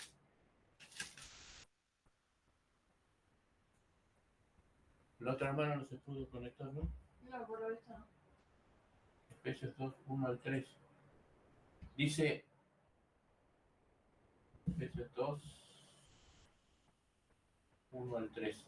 La otra hermana no se pudo conectar, ¿no? No, por lo visto no. Efesios 2, 1 al 3. Dice, Efesios 2, 1 al 3.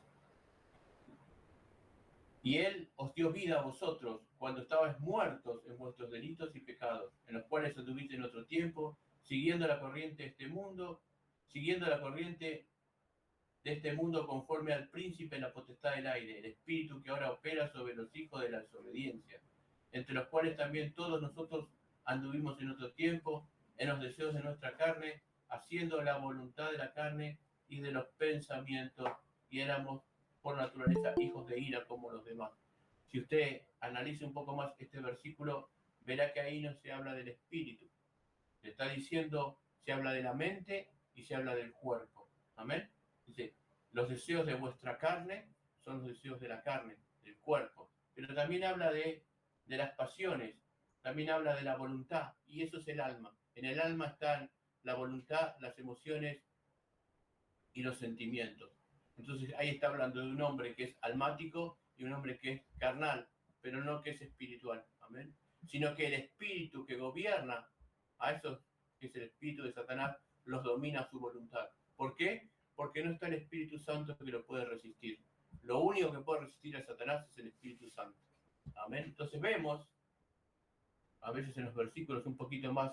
Y Él os dio vida a vosotros cuando estabais muertos en vuestros delitos y pecados, en los cuales anduviste en otro tiempo, siguiendo la corriente de este mundo, siguiendo la corriente de este mundo conforme al príncipe de la potestad del aire, el espíritu que ahora opera sobre los hijos de la desobediencia, entre los cuales también todos nosotros anduvimos en otro tiempo, en los deseos de nuestra carne, haciendo la voluntad de la carne y de los pensamientos, y éramos por naturaleza hijos de ira como los demás. Si usted analiza un poco más este versículo, verá que ahí no se habla del espíritu. Le está diciendo, se habla de la mente y se habla del cuerpo. Amén. Dice, los deseos de vuestra carne son los deseos de la carne, del cuerpo. Pero también habla de las pasiones, también habla de la voluntad, y eso es el alma. En el alma están la voluntad, las emociones y los sentimientos. Entonces ahí está hablando de un hombre que es almático y un hombre que es carnal, pero no que es espiritual. Amén. Sino que el espíritu que gobierna a esos, que es el espíritu de Satanás, los domina a su voluntad. ¿Por qué? Porque no está el Espíritu Santo que lo puede resistir. Lo único que puede resistir a Satanás es el Espíritu Santo. Amén. Entonces vemos, a veces en los versículos un poquito más,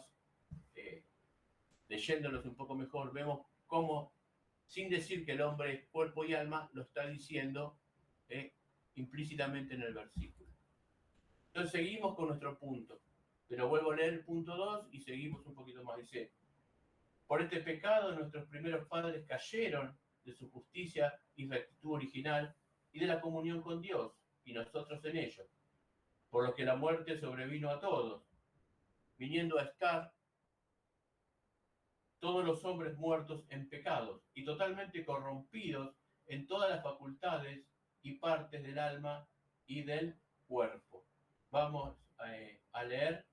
leyéndolos un poco mejor, vemos cómo, sin decir que el hombre es cuerpo y alma, lo está diciendo implícitamente en el versículo. Entonces seguimos con nuestro punto, pero vuelvo a leer el punto 2 y seguimos un poquito más. Dice, por este pecado nuestros primeros padres cayeron de su justicia y rectitud original y de la comunión con Dios, y nosotros en ellos, por lo que la muerte sobrevino a todos, viniendo a estar todos los hombres muertos en pecados y totalmente corrompidos en todas las facultades y partes del alma y del cuerpo. Vamos a leer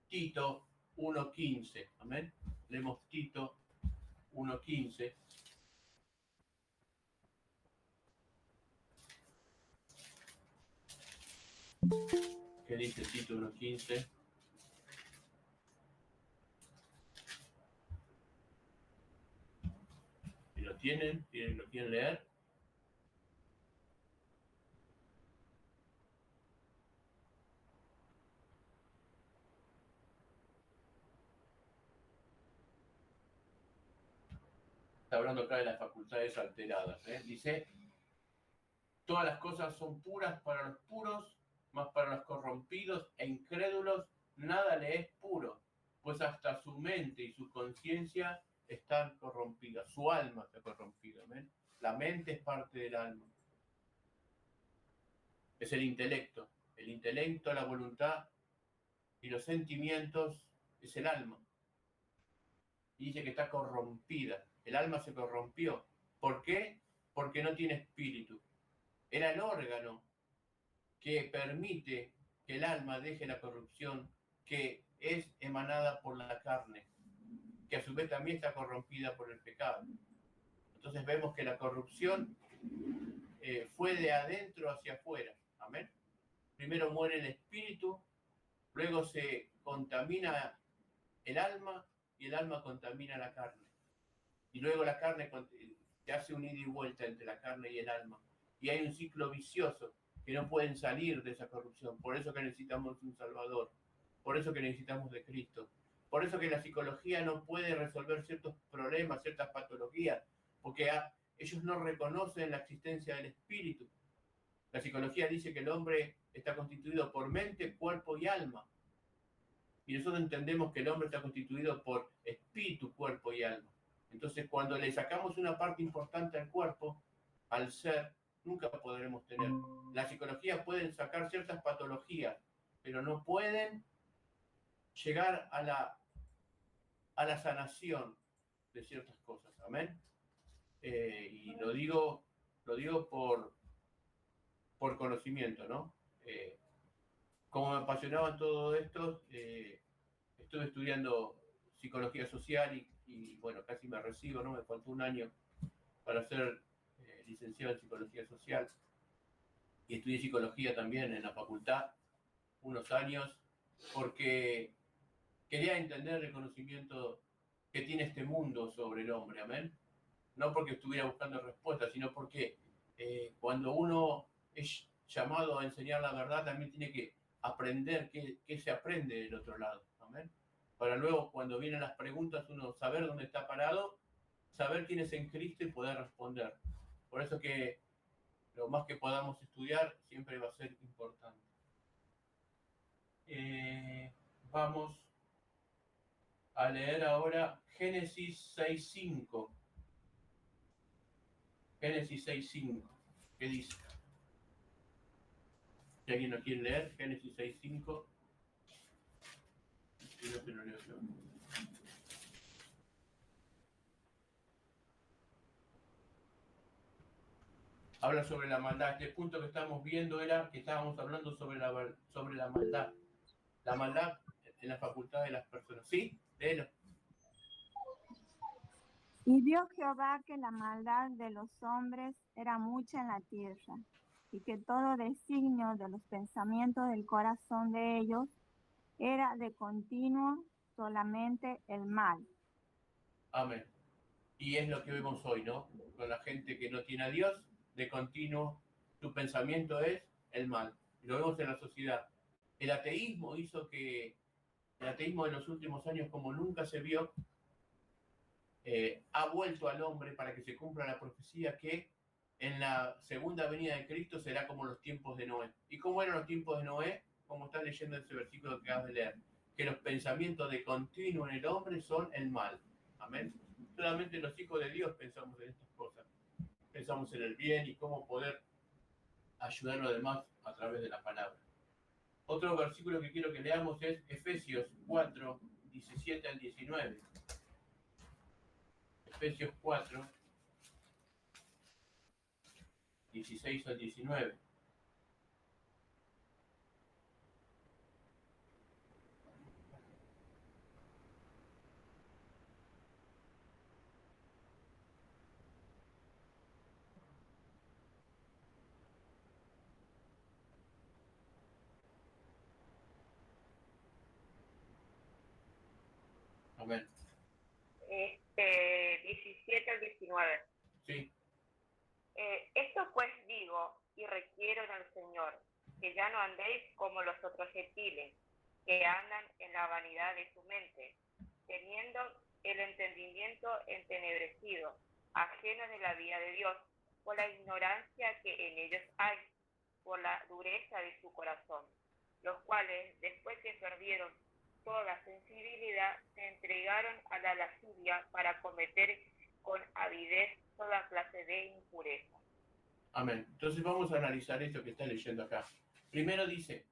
Tito 1:15. Amén. Leemos Tito 1:15. ¿Qué dice Tito 1:15? Si lo tienen, lo quieren leer. Está hablando acá de las facultades alteradas. Dice, todas las cosas son puras para los puros, mas para los corrompidos e incrédulos nada le es puro, pues hasta su mente y su conciencia están corrompidas, su alma está corrompida. ¿Ven? La mente es parte del alma. Es el intelecto, la voluntad y los sentimientos es el alma. Y dice que está corrompida, el alma se corrompió. ¿Por qué? Porque no tiene espíritu. Era el órgano que permite que el alma deje la corrupción que es emanada por la carne, que a su vez también está corrompida por el pecado. Entonces vemos que la corrupción fue de adentro hacia afuera. Amén. Primero muere el espíritu, luego se contamina el alma y el alma contamina la carne. Y luego la carne se hace un ida y vuelta entre la carne y el alma. Y hay un ciclo vicioso que no pueden salir de esa corrupción. Por eso que necesitamos un Salvador. Por eso que necesitamos de Cristo. Por eso que la psicología no puede resolver ciertos problemas, ciertas patologías, porque ellos no reconocen la existencia del espíritu. La psicología dice que el hombre está constituido por mente, cuerpo y alma. Y nosotros entendemos que el hombre está constituido por espíritu, cuerpo y alma. Entonces, cuando le sacamos una parte importante al cuerpo, al ser, nunca podremos tener. La psicología puede sacar ciertas patologías, pero no pueden llegar a la sanación de ciertas cosas. Amén. Y lo digo por conocimiento, ¿no? Como me apasionaba todo esto, estuve estudiando psicología social y bueno, casi me recibo, ¿no? Me faltó un año para ser licenciado en psicología social y estudié psicología también en la facultad unos años porque quería entender el conocimiento que tiene este mundo sobre el hombre, amén. No porque estuviera buscando respuestas, sino porque cuando uno es llamado a enseñar la verdad, también tiene que aprender qué se aprende del otro lado, amén. Para luego, cuando vienen las preguntas, uno saber dónde está parado, saber quién es en Cristo y poder responder. Por eso que lo más que podamos estudiar siempre va a ser importante. Vamos a leer ahora Génesis 6.5. Génesis 6.5. ¿Qué dice? Si alguien lo quiere leer, Génesis 6.5. Si no, se lo leo yo. Habla sobre la maldad. Este punto que estamos viendo era que estábamos hablando sobre la maldad. La maldad en la facultad de las personas. ¿Sí? Léelo. Y vio Jehová que la maldad de los hombres era mucha en la tierra, y que todo designio de los pensamientos del corazón de ellos era de continuo solamente el mal. Amén. Y es lo que vemos hoy, ¿no? Con la gente que no tiene a Dios, de continuo, su pensamiento es el mal. Y lo vemos en la sociedad. El ateísmo hizo que, el ateísmo de los últimos años, como nunca se vio, ha vuelto al hombre para que se cumpla la profecía que en la segunda venida de Cristo será como los tiempos de Noé. ¿Y cómo eran los tiempos de Noé? Como está leyendo ese versículo que acabas de leer. Que los pensamientos de continuo en el hombre son el mal. Amén. Solamente los hijos de Dios pensamos en estas cosas. Pensamos en el bien y cómo poder ayudar a los demás a través de la palabra. Otro versículo que quiero que leamos es Efesios 4, 17 al 19. Efesios 4, 16 al 19. Amén. 17 al 19. Sí. Esto pues digo y requiero en el Señor, que ya no andéis como los otros gentiles, que andan en la vanidad de su mente, teniendo el entendimiento entenebrecido, ajenos de la vida de Dios, por la ignorancia que en ellos hay, por la dureza de su corazón, los cuales, después que perdieron toda sensibilidad, se entregaron a la lascivia para cometer con avidez toda clase de impureza. Amén. Entonces vamos a analizar esto que está leyendo acá. Primero dice,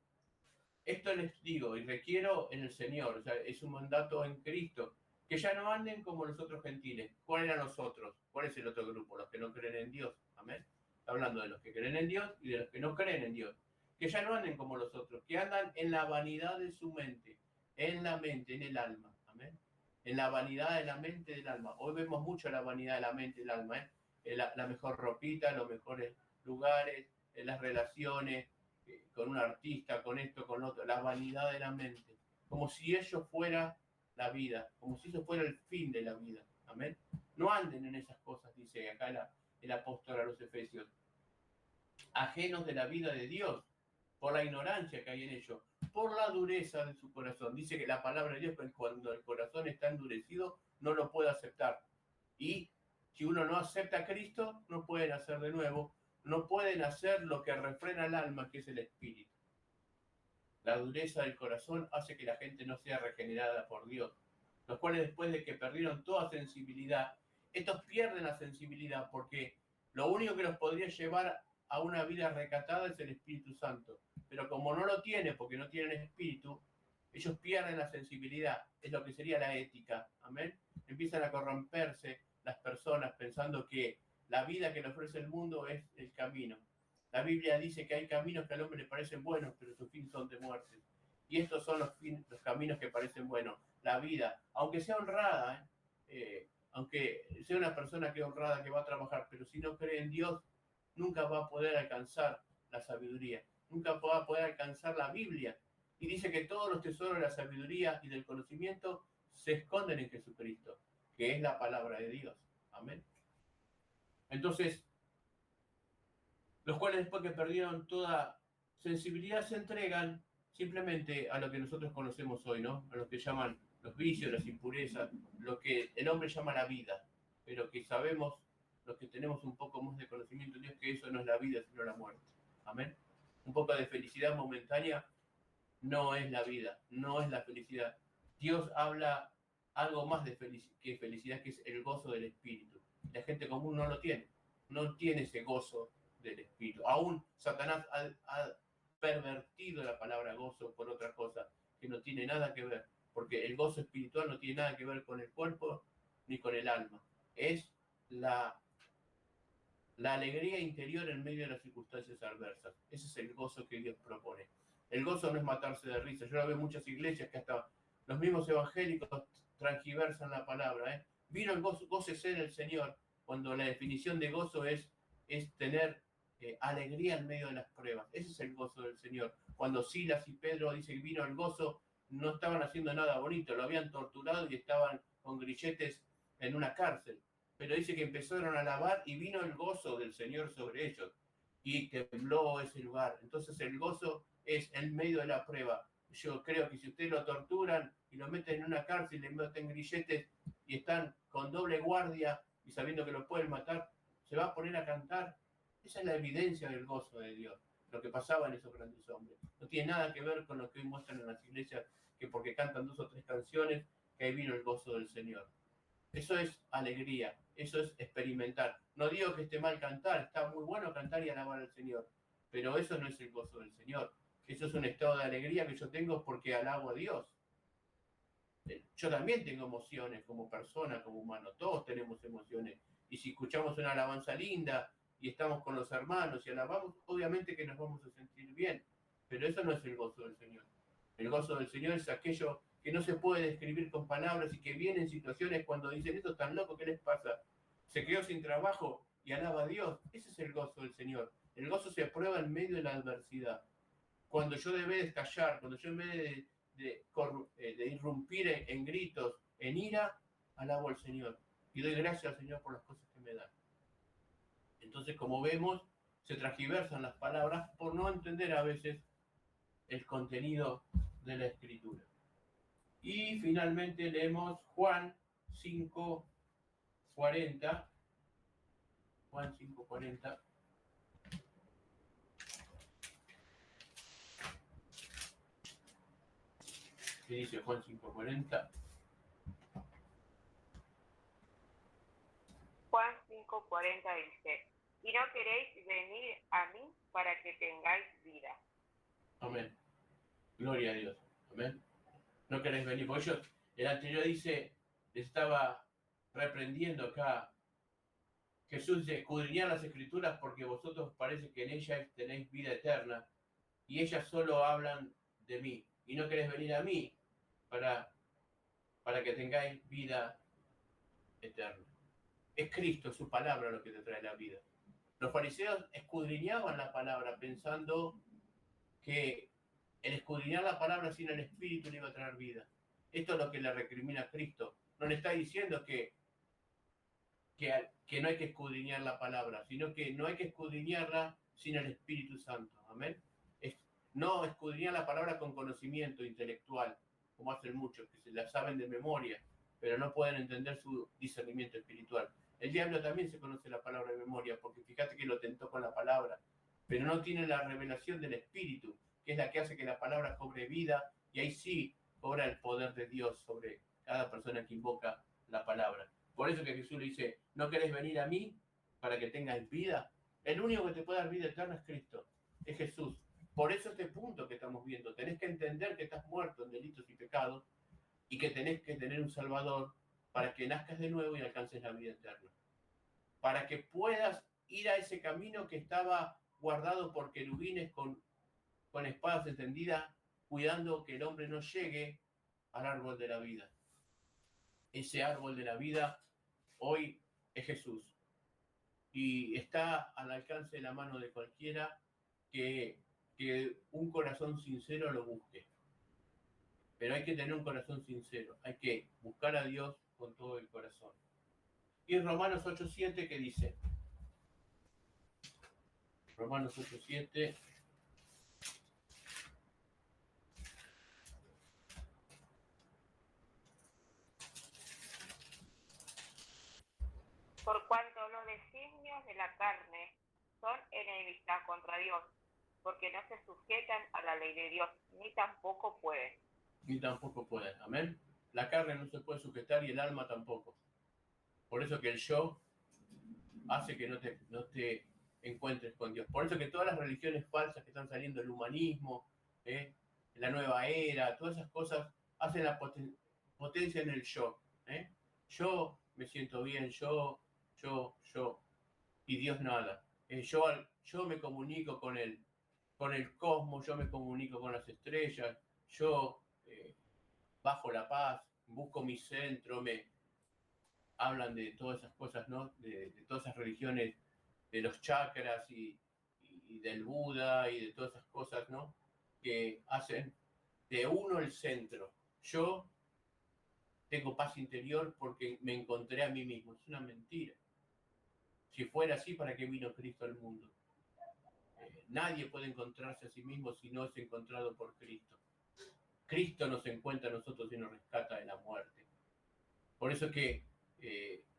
esto les digo y requiero en el Señor, o sea, es un mandato en Cristo, que ya no anden como los otros gentiles. ¿Cuáles eran los otros? ¿Cuál es el otro grupo? Los que no creen en Dios. Amén. Está hablando de los que creen en Dios y de los que no creen en Dios. Que ya no anden como los otros, que andan en la vanidad de su mente, en la mente, en el alma. Amén. En la vanidad de la mente y del alma. Hoy vemos mucho la vanidad de la mente y del alma, ¿eh? La mejor ropita, los mejores lugares, las relaciones, con un artista, con esto, con lo otro, la vanidad de la mente, como si ello fuera la vida, como si eso fuera el fin de la vida. Amén. No anden en esas cosas, dice acá el apóstol a los Efesios, ajenos de la vida de Dios, por la ignorancia que hay en ellos, por la dureza de su corazón. Dice que la palabra de Dios, cuando el corazón está endurecido, no lo puede aceptar. Y si uno no acepta a Cristo, no puede nacer de nuevo, no pueden hacer lo que refrena el alma, que es el espíritu. La dureza del corazón hace que la gente no sea regenerada por Dios, los cuales después de que perdieron toda sensibilidad, estos pierden la sensibilidad porque lo único que los podría llevar a una vida recatada es el Espíritu Santo. Pero como no lo tienen, porque no tienen espíritu, ellos pierden la sensibilidad, es lo que sería la ética. Amén. Empiezan a corromperse las personas pensando que la vida que le ofrece el mundo es el camino. La Biblia dice que hay caminos que al hombre le parecen buenos, pero su fin son de muerte. Y estos son los caminos que parecen buenos. La vida, aunque sea honrada, aunque sea una persona que es honrada, que va a trabajar, pero si no cree en Dios, nunca va a poder alcanzar la sabiduría, nunca va a poder alcanzar la Biblia. Y dice que todos los tesoros de la sabiduría y del conocimiento se esconden en Jesucristo, que es la palabra de Dios. Amén. Entonces, los cuales después que perdieron toda sensibilidad se entregan simplemente a lo que nosotros conocemos hoy, ¿no? A lo que llaman los vicios, las impurezas, lo que el hombre llama la vida, pero que sabemos los que tenemos un poco más de conocimiento de Dios, que eso no es la vida, sino la muerte. Amén. Un poco de felicidad momentánea no es la vida, no es la felicidad. Dios habla algo más de felicidad, que es el gozo del Espíritu. La gente común no lo tiene, no tiene ese gozo del Espíritu. Aún Satanás ha pervertido la palabra gozo por otra cosa que no tiene nada que ver, porque el gozo espiritual no tiene nada que ver con el cuerpo ni con el alma. Es la alegría interior en medio de las circunstancias adversas. Ese es el gozo que Dios propone. El gozo no es matarse de risa. Yo lo veo en muchas iglesias que hasta los mismos evangélicos transgiversan la palabra. Vino el gozo, gócese en el Señor, cuando la definición de gozo es tener alegría en medio de las pruebas. Ese es el gozo del Señor. Cuando Silas y Pedro dicen que vino el gozo, no estaban haciendo nada bonito, lo habían torturado y estaban con grilletes en una cárcel. Pero dice que empezaron a alabar y vino el gozo del Señor sobre ellos y tembló ese lugar. Entonces el gozo es en medio de la prueba. Yo creo que si ustedes lo torturan y lo meten en una cárcel, le meten grilletes y están con doble guardia y sabiendo que lo pueden matar, se va a poner a cantar. Esa es la evidencia del gozo de Dios, lo que pasaba en esos grandes hombres. No tiene nada que ver con lo que hoy muestran en las iglesias, que porque cantan 2 o 3 canciones, que ahí vino el gozo del Señor. Eso es alegría, eso es experimentar. No digo que esté mal cantar, está muy bueno cantar y alabar al Señor, pero eso no es el gozo del Señor. Eso es un estado de alegría que yo tengo porque alabo a Dios. Yo también tengo emociones como persona, como humano, todos tenemos emociones. Y si escuchamos una alabanza linda y estamos con los hermanos y alabamos, obviamente que nos vamos a sentir bien, pero eso no es el gozo del Señor. El gozo del Señor es aquello que no se puede describir con palabras y que viene en situaciones cuando dicen, esto es tan loco, ¿qué les pasa? Se quedó sin trabajo y alaba a Dios. Ese es el gozo del Señor. El gozo se prueba en medio de la adversidad. Cuando yo debe de estallar, cuando yo en vez de irrumpir en gritos, en ira, alabo al Señor y doy gracias al Señor por las cosas que me da. Entonces, como vemos, se transgiversan las palabras por no entender a veces el contenido de la Escritura. Y finalmente leemos Juan 5:40. Juan 5:40. ¿Qué dice Juan 5:40? Juan 5:40 dice, y no queréis venir a mí para que tengáis vida. Amén. Gloria a Dios. Amén. No queréis venir. Porque ellos, el anterior dice, estaba reprendiendo acá. Jesús dice, escudriñad las Escrituras porque vosotros parece que en ellas tenéis vida eterna y ellas solo hablan de mí. Y no queréis venir a mí para que tengáis vida eterna. Es Cristo, su palabra, lo que te trae la vida. Los fariseos escudriñaban la palabra pensando que el escudriñar la palabra sin el Espíritu le iba a traer vida. Esto es lo que le recrimina a Cristo. No le está diciendo que no hay que escudriñar la palabra, sino que no hay que escudriñarla sin el Espíritu Santo. Amén. No escudriñar la palabra con conocimiento intelectual, como hacen muchos, que se la saben de memoria, pero no pueden entender su discernimiento espiritual. El diablo también se conoce la palabra de memoria, porque fíjate que lo tentó con la palabra, pero no tiene la revelación del Espíritu, que es la que hace que la palabra cobre vida, y ahí sí cobra el poder de Dios sobre cada persona que invoca la palabra. Por eso que Jesús le dice, ¿no querés venir a mí para que tengas vida? El único que te puede dar vida eterna es Cristo, es Jesús. Por eso este punto que estamos viendo, tenés que entender que estás muerto en delitos y pecados y que tenés que tener un Salvador para que nazcas de nuevo y alcances la vida eterna. Para que puedas ir a ese camino que estaba guardado por querubines con espadas encendidas, cuidando que el hombre no llegue al árbol de la vida. Ese árbol de la vida hoy es Jesús y está al alcance de la mano de cualquiera que un corazón sincero lo busque. Pero hay que tener un corazón sincero, hay que buscar a Dios con todo el corazón. Y Romanos 8:7, ¿qué dice? Romanos 8:7. Por cuanto los designios de la carne son enemistad contra Dios, porque no se sujetan a la ley de Dios, ni tampoco pueden. Ni tampoco pueden, amén. La carne no se puede sujetar y el alma tampoco. Por eso que el yo hace que no te encuentres con Dios. Por eso que todas las religiones falsas que están saliendo, el humanismo, la nueva era, todas esas cosas hacen la potencia en el yo. Yo me siento bien, yo, y Dios nada. Yo me comunico con el cosmos, yo me comunico con las estrellas, yo bajo la paz, busco mi centro, hablan de todas esas cosas, ¿no? De todas esas religiones, de los chakras y del Buda y de todas esas cosas, ¿no? Que hacen de uno el centro. Yo tengo paz interior porque me encontré a mí mismo. Es una mentira. Si fuera así, ¿para qué vino Cristo al mundo? Nadie puede encontrarse a sí mismo si no es encontrado por Cristo. Cristo nos encuentra a nosotros y nos rescata de la muerte. Por eso que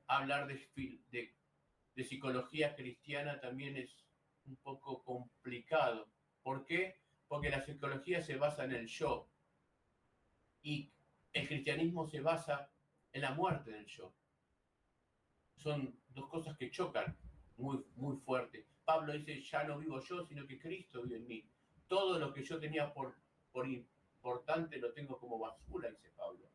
hablar de psicología cristiana también es un poco complicado. ¿Por qué? Porque la psicología se basa en el yo y el cristianismo se basa en la muerte del yo. Son dos cosas que chocan muy, muy fuerte. Pablo dice, ya no vivo yo, sino que Cristo vive en mí. Todo lo que yo tenía por importante lo tengo como basura, dice Pablo.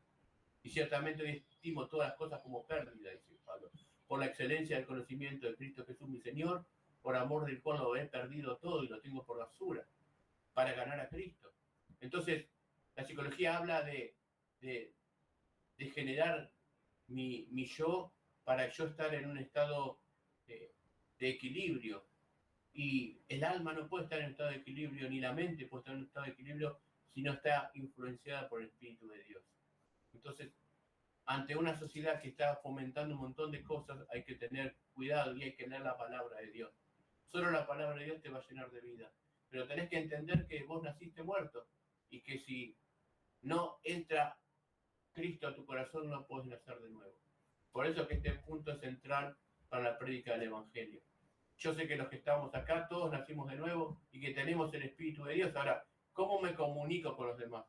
Y ciertamente hoy estimo todas las cosas como pérdida, dice Pablo. Por la excelencia del conocimiento de Cristo Jesús, mi Señor, por amor del cual lo he perdido todo y lo tengo por basura, para ganar a Cristo. Entonces, la psicología habla de generar mi yo para yo estar en un estado de equilibrio. Y el alma no puede estar en un estado de equilibrio, ni la mente puede estar en un estado de equilibrio si no está influenciada por el Espíritu de Dios. Entonces, ante una sociedad que está fomentando un montón de cosas, hay que tener cuidado y hay que leer la palabra de Dios. Solo la palabra de Dios te va a llenar de vida. Pero tenés que entender que vos naciste muerto y que si no entra Cristo a tu corazón, no puedes nacer de nuevo. Por eso que este punto es central para la prédica del Evangelio. Yo sé que los que estamos acá, todos nacimos de nuevo y que tenemos el Espíritu de Dios. Ahora, ¿cómo me comunico con los demás?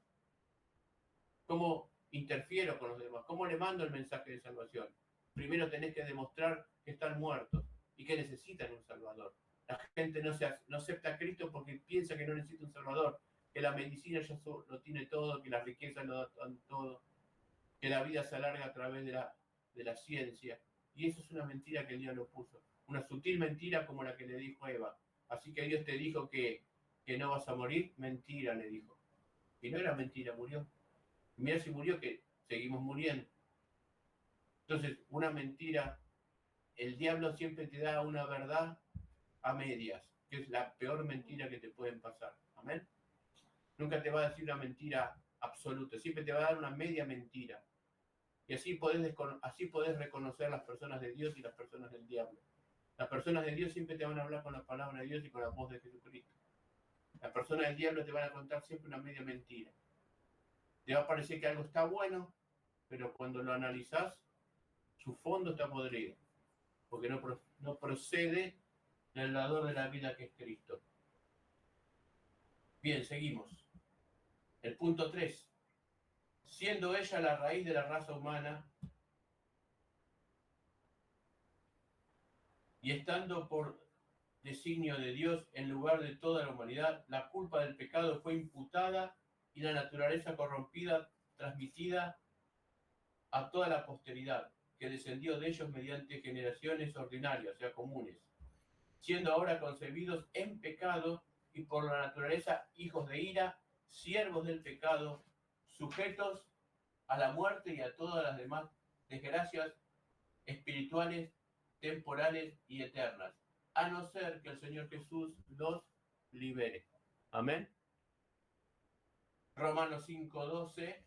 ¿Cómo interfiero con los demás? ¿Cómo le mando el mensaje de salvación? Primero tenés que demostrar que están muertos y que necesitan un Salvador. La gente no acepta a Cristo porque piensa que no necesita un Salvador, que la medicina ya lo tiene todo, que la riqueza lo da todo, que la vida se alarga a través de la ciencia. Y eso es una mentira que el diablo puso. Una sutil mentira como la que le dijo a Eva. Así que Dios te dijo que no vas a morir. Mentira, le dijo. Y no era mentira, murió. Mira si murió, que seguimos muriendo. Entonces, una mentira, el diablo siempre te da una verdad a medias, que es la peor mentira que te pueden pasar. Amén. Nunca te va a decir una mentira absoluta, siempre te va a dar una media mentira. Y así podés reconocer las personas de Dios y las personas del diablo. Las personas de Dios siempre te van a hablar con la palabra de Dios y con la voz de Jesucristo. Las personas del diablo te van a contar siempre una media mentira. Te va a parecer que algo está bueno, pero cuando lo analizás, su fondo está podrido, porque no procede del dador de la vida que es Cristo. Bien, seguimos. El punto 3. Siendo ella la raíz de la raza humana y estando por designio de Dios en lugar de toda la humanidad, la culpa del pecado fue imputada y la naturaleza corrompida transmitida a toda la posteridad, que descendió de ellos mediante generaciones ordinarias, o sea, comunes, siendo ahora concebidos en pecado y por la naturaleza hijos de ira, siervos del pecado, sujetos a la muerte y a todas las demás desgracias espirituales, temporales y eternas, a no ser que el Señor Jesús los libere. Amén. Romanos 5:12.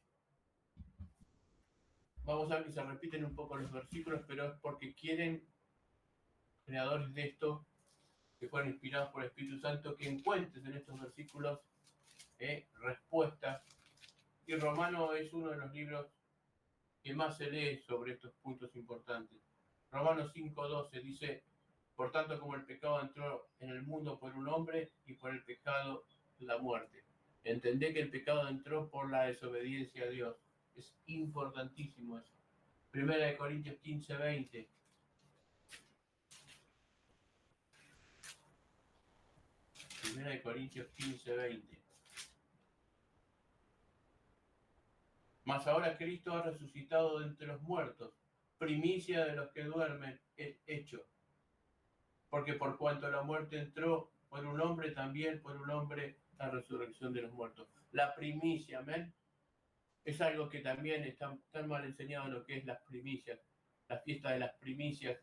Vamos a ver que se repiten un poco los versículos, pero es porque quieren, creadores de esto, que fueron inspirados por el Espíritu Santo, que encuentres en estos versículos respuestas. Y Romano es uno de los libros que más se lee sobre estos puntos importantes. Romanos 5:12 dice, por tanto como el pecado entró en el mundo por un hombre y por el pecado la muerte. Entendé que el pecado entró por la desobediencia a Dios. Es importantísimo eso. 1 Corintios 15:20. Primera de Corintios 15:20. Mas ahora Cristo ha resucitado de entre los muertos, primicia de los que duermen, es hecho. Porque por cuanto la muerte entró por un hombre, también por un hombre la resurrección de los muertos. La primicia, amén. Es algo que también está tan mal enseñado en lo que es las primicias, la fiesta de las primicias.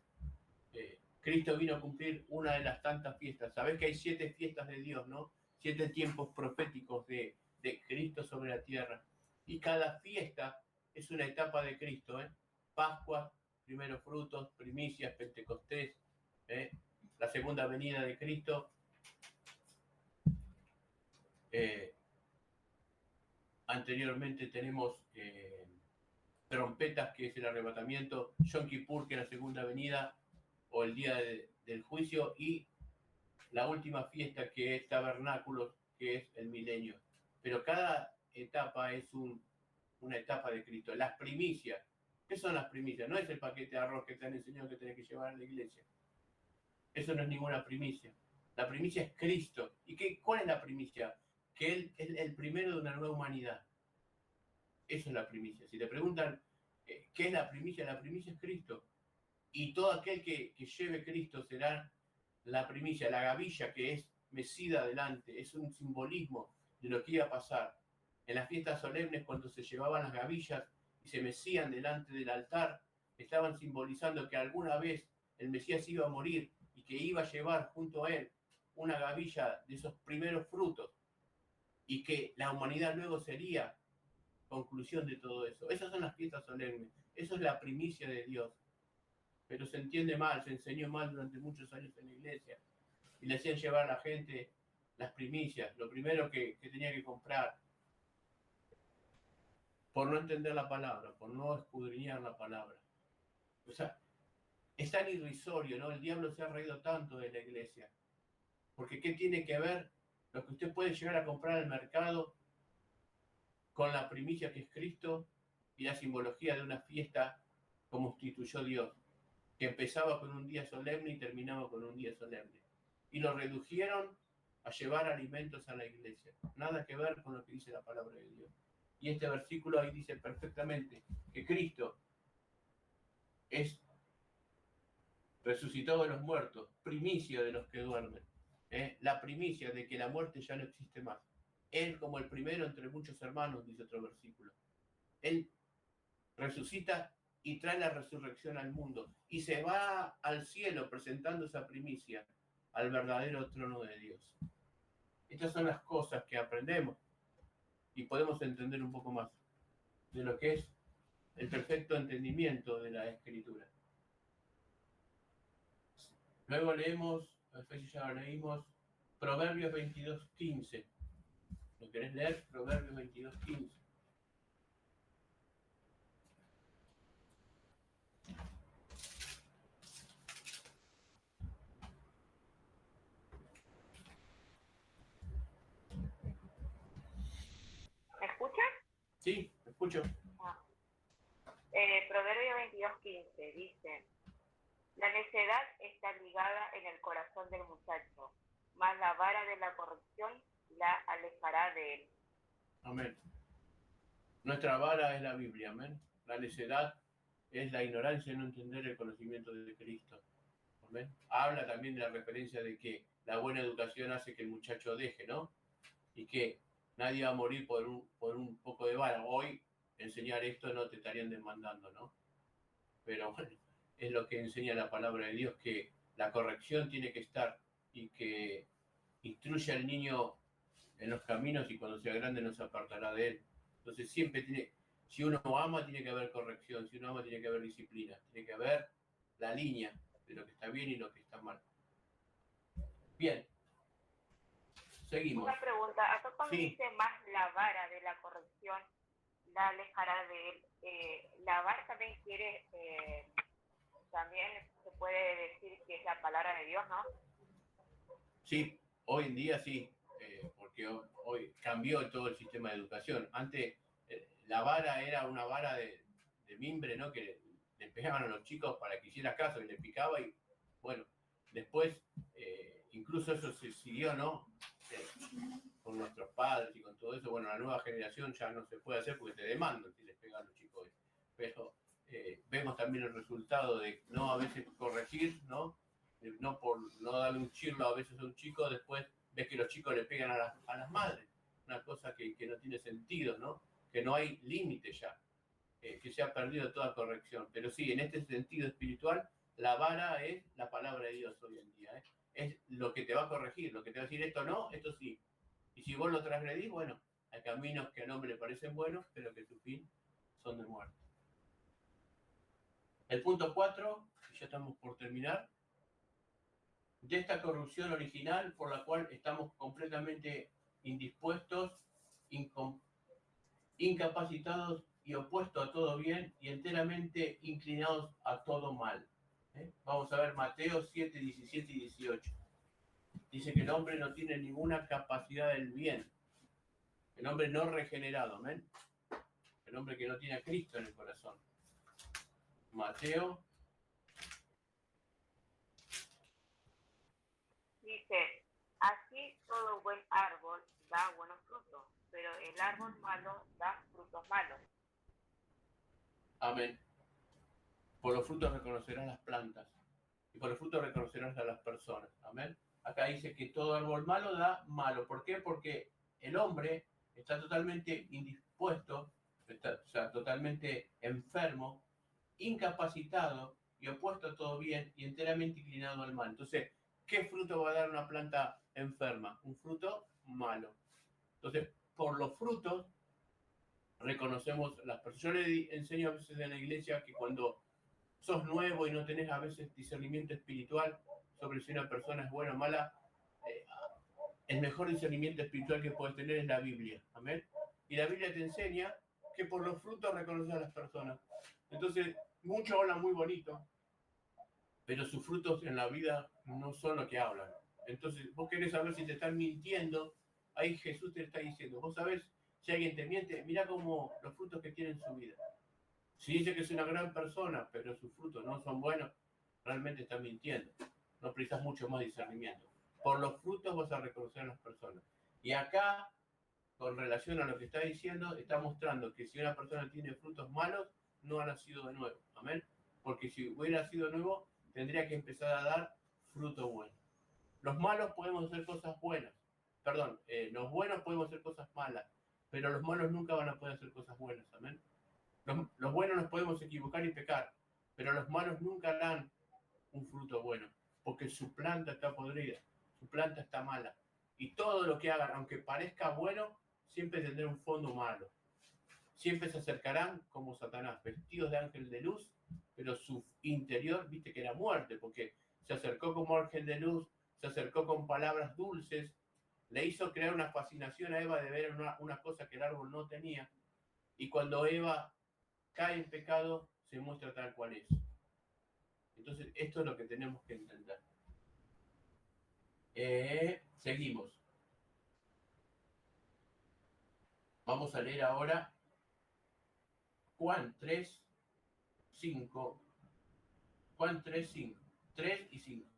Cristo vino a cumplir una de las tantas fiestas. Sabés que hay 7 fiestas de Dios, ¿no? 7 tiempos proféticos de Cristo sobre la tierra. Y cada fiesta es una etapa de Cristo, ¿eh? Pascua, primeros frutos, primicias, Pentecostés, la segunda venida de Cristo. Anteriormente tenemos trompetas, que es el arrebatamiento, Yom Kippur, que es la segunda venida, o el día del juicio, y la última fiesta, que es tabernáculos, que es el milenio. Pero cada etapa es una etapa de Cristo. Las primicias, ¿qué son las primicias? No es el paquete de arroz que te han enseñado que tenés que llevar a la iglesia. Eso no es ninguna primicia. La primicia es Cristo. ¿Y cuál es la primicia? Que Él es el primero de una nueva humanidad. Eso es la primicia. Si te preguntan qué es la primicia es Cristo. Y todo aquel que lleve Cristo será la primicia, la gavilla que es mecida adelante. Es un simbolismo de lo que iba a pasar. En las fiestas solemnes, cuando se llevaban las gavillas y se mecían delante del altar, estaban simbolizando que alguna vez el Mesías iba a morir y que iba a llevar junto a él una gavilla de esos primeros frutos, y que la humanidad luego sería conclusión de todo eso. Esas son las fiestas solemnes. Eso es la primicia de Dios. Pero se entiende mal, se enseñó mal durante muchos años en la iglesia. Y le hacían llevar a la gente las primicias, lo primero que tenía que comprar, por no entender la palabra, por no escudriñar la palabra. O sea, es tan irrisorio, ¿no? El diablo se ha reído tanto de la iglesia. Porque ¿qué tiene que ver lo que usted puede llegar a comprar al mercado con la primicia que es Cristo y la simbología de una fiesta como instituyó Dios, que empezaba con un día solemne y terminaba con un día solemne? Y lo redujeron a llevar alimentos a la iglesia. Nada que ver con lo que dice la palabra de Dios. Y este versículo ahí dice perfectamente que Cristo es resucitado de los muertos, primicia de los que duermen. La primicia de que la muerte ya no existe más. Él como el primero entre muchos hermanos, dice otro versículo. Él resucita y trae la resurrección al mundo. Y se va al cielo presentando esa primicia al verdadero trono de Dios. Estas son las cosas que aprendemos y podemos entender un poco más de lo que es el perfecto entendimiento de la Escritura. Luego leemos, ya lo leímos, Proverbios 22:15. ¿Lo querés leer? Proverbios 22:15. ¿Me escuchas? Sí, me escucho. Proverbio 22:15 dice: la necedad está ligada en el corazón del muchacho, mas la vara de la corrección la alejará de él. Amén. Nuestra vara es la Biblia, amén. La necedad es la ignorancia de no entender el conocimiento de Cristo. Amén. Habla también de la referencia de que la buena educación hace que el muchacho deje, ¿no? Y que nadie va a morir por un poco de vara. Hoy enseñar esto no te estarían demandando, ¿no? Pero bueno, es lo que enseña la palabra de Dios, que la corrección tiene que estar y que instruye al niño en los caminos y cuando sea grande no se apartará de él. Entonces siempre si uno ama, tiene que haber corrección, si uno ama, tiene que haber disciplina, tiene que haber la línea de lo que está bien y lo que está mal. Bien, seguimos. Una pregunta, acá cuando Sí. dice más la vara de la corrección la alejará de él, la vara también quiere, también se puede decir que es la palabra de Dios, ¿no? Sí, hoy en día sí, porque hoy cambió todo el sistema de educación. Antes la vara era una vara de mimbre, ¿no? Que le pegaban a los chicos para que hiciera caso y le picaba y bueno, después incluso eso se siguió, ¿no? Con nuestros padres y con todo eso. Bueno, la nueva generación ya no se puede hacer porque te demandan si les pegan a los chicos. Pero vemos también el resultado de no a veces corregir, ¿no? No por no darle un chirlo a veces a un chico, después ves que los chicos le pegan a las madres. Una cosa que no tiene sentido, ¿no? Que no hay límite ya, que se ha perdido toda corrección. Pero sí, en este sentido espiritual, la vara es la palabra de Dios hoy en día. Es lo que te va a corregir, lo que te va a decir esto no, esto sí. Y si vos lo transgredís, bueno, hay caminos que al hombre le parecen buenos, pero que su fin son de muerte. El punto 4, ya estamos por terminar, de esta corrupción original por la cual estamos completamente indispuestos, incapacitados y opuestos a todo bien y enteramente inclinados a todo mal. Vamos a ver Mateo 7, 17 y 18. Dice que el hombre no tiene ninguna capacidad del bien. El hombre no regenerado, ¿ven? El hombre que no tiene a Cristo en el corazón. Mateo. Dice, así todo buen árbol da buenos frutos, pero el árbol malo da frutos malos. Amén. Por los frutos reconocerás las plantas y por los frutos reconocerás a las personas. Amén. Acá dice que todo árbol malo da malo. ¿Por qué? Porque el hombre está totalmente indispuesto, o sea, totalmente enfermo, incapacitado y opuesto a todo bien y enteramente inclinado al mal. Entonces, ¿qué fruto va a dar una planta enferma? Un fruto malo. Entonces, por los frutos reconocemos las personas. Yo le enseño a veces en la iglesia que cuando sos nuevo y no tenés a veces discernimiento espiritual sobre si una persona es buena o mala, el mejor discernimiento espiritual que puedes tener es la Biblia. Amén. Y la Biblia te enseña que por los frutos reconoces a las personas. Entonces, muchos hablan muy bonito, pero sus frutos en la vida no son lo que hablan. Entonces, vos querés saber si te están mintiendo, ahí Jesús te está diciendo, vos sabés si alguien te miente, mirá cómo los frutos que tiene en su vida. Si dice que es una gran persona, pero sus frutos no son buenos, realmente está mintiendo. No precisas mucho más discernimiento. Por los frutos vas a reconocer a las personas. Y acá, con relación a lo que está diciendo, está mostrando que si una persona tiene frutos malos, no ha nacido de nuevo. Amén. Porque si hubiera nacido de nuevo, tendría que empezar a dar fruto bueno. Los malos podemos hacer cosas buenas. Perdón, los buenos podemos hacer cosas malas, pero los malos nunca van a poder hacer cosas buenas. Amén. Los buenos nos podemos equivocar y pecar, pero los malos nunca dan un fruto bueno, porque su planta está podrida, su planta está mala. Y todo lo que hagan, aunque parezca bueno, siempre tendrá un fondo malo. Siempre se acercarán como Satanás, vestidos de ángel de luz, pero su interior, viste que era muerte, porque se acercó como ángel de luz, se acercó con palabras dulces, le hizo crear una fascinación a Eva de ver una cosa que el árbol no tenía, y cuando Eva cae en pecado, se muestra tal cual es. Entonces, esto es lo que tenemos que entender. Seguimos. Vamos a leer ahora Juan 3, 5. Juan 3, 5. 3 y 5.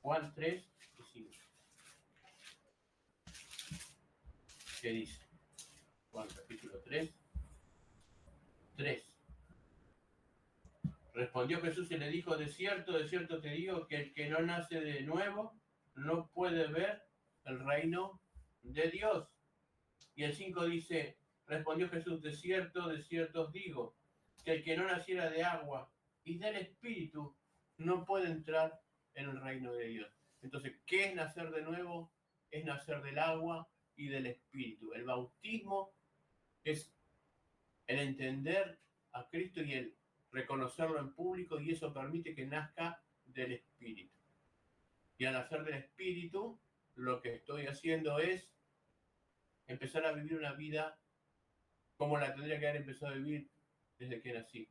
Juan 3 y 5. ¿Qué dice? Juan capítulo 3. 3. Respondió Jesús y le dijo, de cierto te digo que el que no nace de nuevo no puede ver el reino de Dios. Y el 5 dice, respondió Jesús, de cierto os digo, que el que no naciera de agua y del Espíritu no puede entrar en el reino de Dios. Entonces, ¿qué es nacer de nuevo? Es nacer del agua y del Espíritu. El bautismo es el entender a Cristo y el reconocerlo en público, y eso permite que nazca del Espíritu. Y al nacer del Espíritu, lo que estoy haciendo es empezar a vivir una vida como la tendría que haber empezado a vivir desde que nací.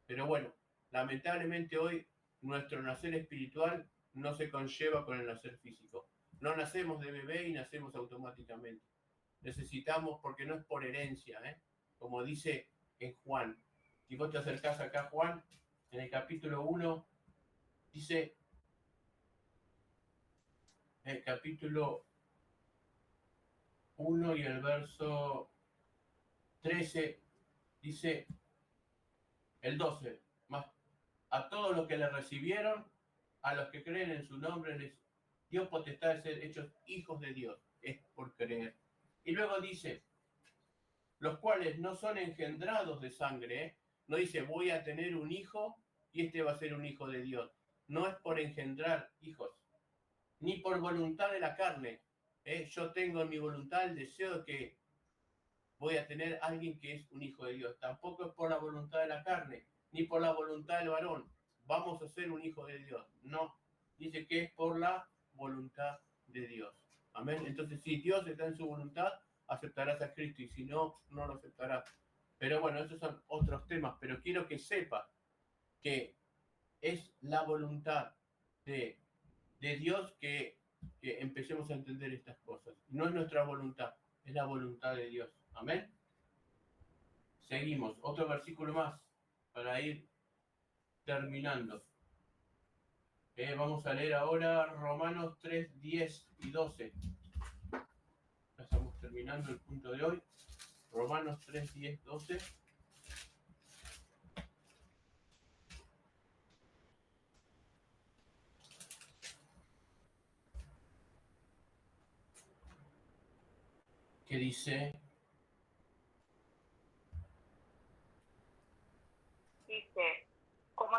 Pero bueno, lamentablemente hoy nuestro nacer espiritual no se conlleva con el nacer físico. No nacemos de bebé y nacemos automáticamente. Necesitamos, porque no es por herencia, como dice en Juan. Si vos te acercás acá, Juan, en el capítulo 1, dice, en el capítulo 1 y el verso 13, dice el 12, más a todos los que le recibieron, a los que creen en su nombre, les dio potestad de ser hechos hijos de Dios. Es por creer. Y luego dice, los cuales no son engendrados de sangre, no dice voy a tener un hijo y este va a ser un hijo de Dios. No es por engendrar hijos, ni por voluntad de la carne. Yo tengo en mi voluntad el deseo de que voy a tener a alguien que es un hijo de Dios. Tampoco es por la voluntad de la carne, ni por la voluntad del varón. Vamos a ser un hijo de Dios. No, dice que es por la voluntad de Dios. Amén. Entonces, si Dios está en su voluntad, aceptarás a Cristo, y si no, no lo aceptarás. Pero bueno, esos son otros temas. Pero quiero que sepa que es la voluntad de Dios que empecemos a entender estas cosas. No es nuestra voluntad, es la voluntad de Dios. Amén. Seguimos. Otro versículo más para ir terminando. Vamos a leer ahora Romanos 3, 10 y 12. Ya estamos terminando el punto de hoy. Romanos 3, 10, 12. Que dice... Dice, como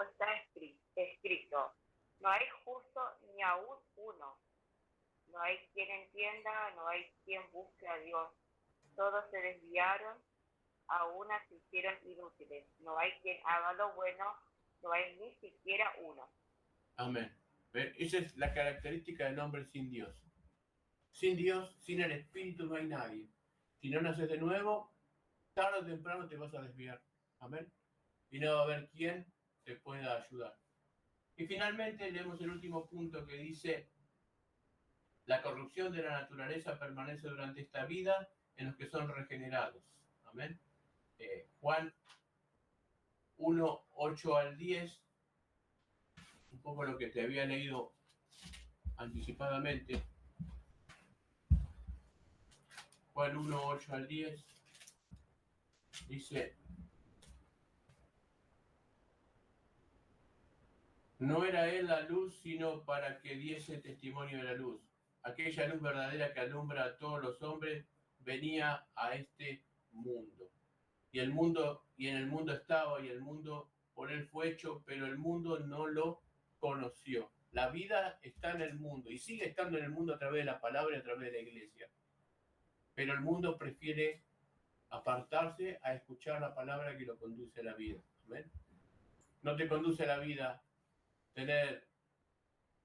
está escrito, no hay justo ni aún uno. No hay quien entienda, no hay quien busque a Dios. Todos se desviaron, a una se hicieron inútiles. No hay quien haga lo bueno, no hay ni siquiera uno. Amén. Esa es la característica del hombre sin Dios. Sin Dios, sin el Espíritu, no hay nadie. Si no naces de nuevo, tarde o temprano te vas a desviar. Amén. Y no va a haber quien te pueda ayudar. Y finalmente leemos el último punto que dice: la corrupción de la naturaleza permanece durante esta vida en los que son regenerados. Amén. Juan 1, 8 al 10, un poco lo que te había leído anticipadamente. Juan 1, 8 al 10, dice: no era él la luz, sino para que diese testimonio de la luz. Aquella luz verdadera que alumbra a todos los hombres venía a este mundo. Y en el mundo estaba, y el mundo por él fue hecho, pero el mundo no lo conoció. La vida está en el mundo y sigue estando en el mundo a través de la palabra y a través de la iglesia. Pero el mundo prefiere apartarse a escuchar la palabra que lo conduce a la vida. ¿Ven? No te conduce a la vida tener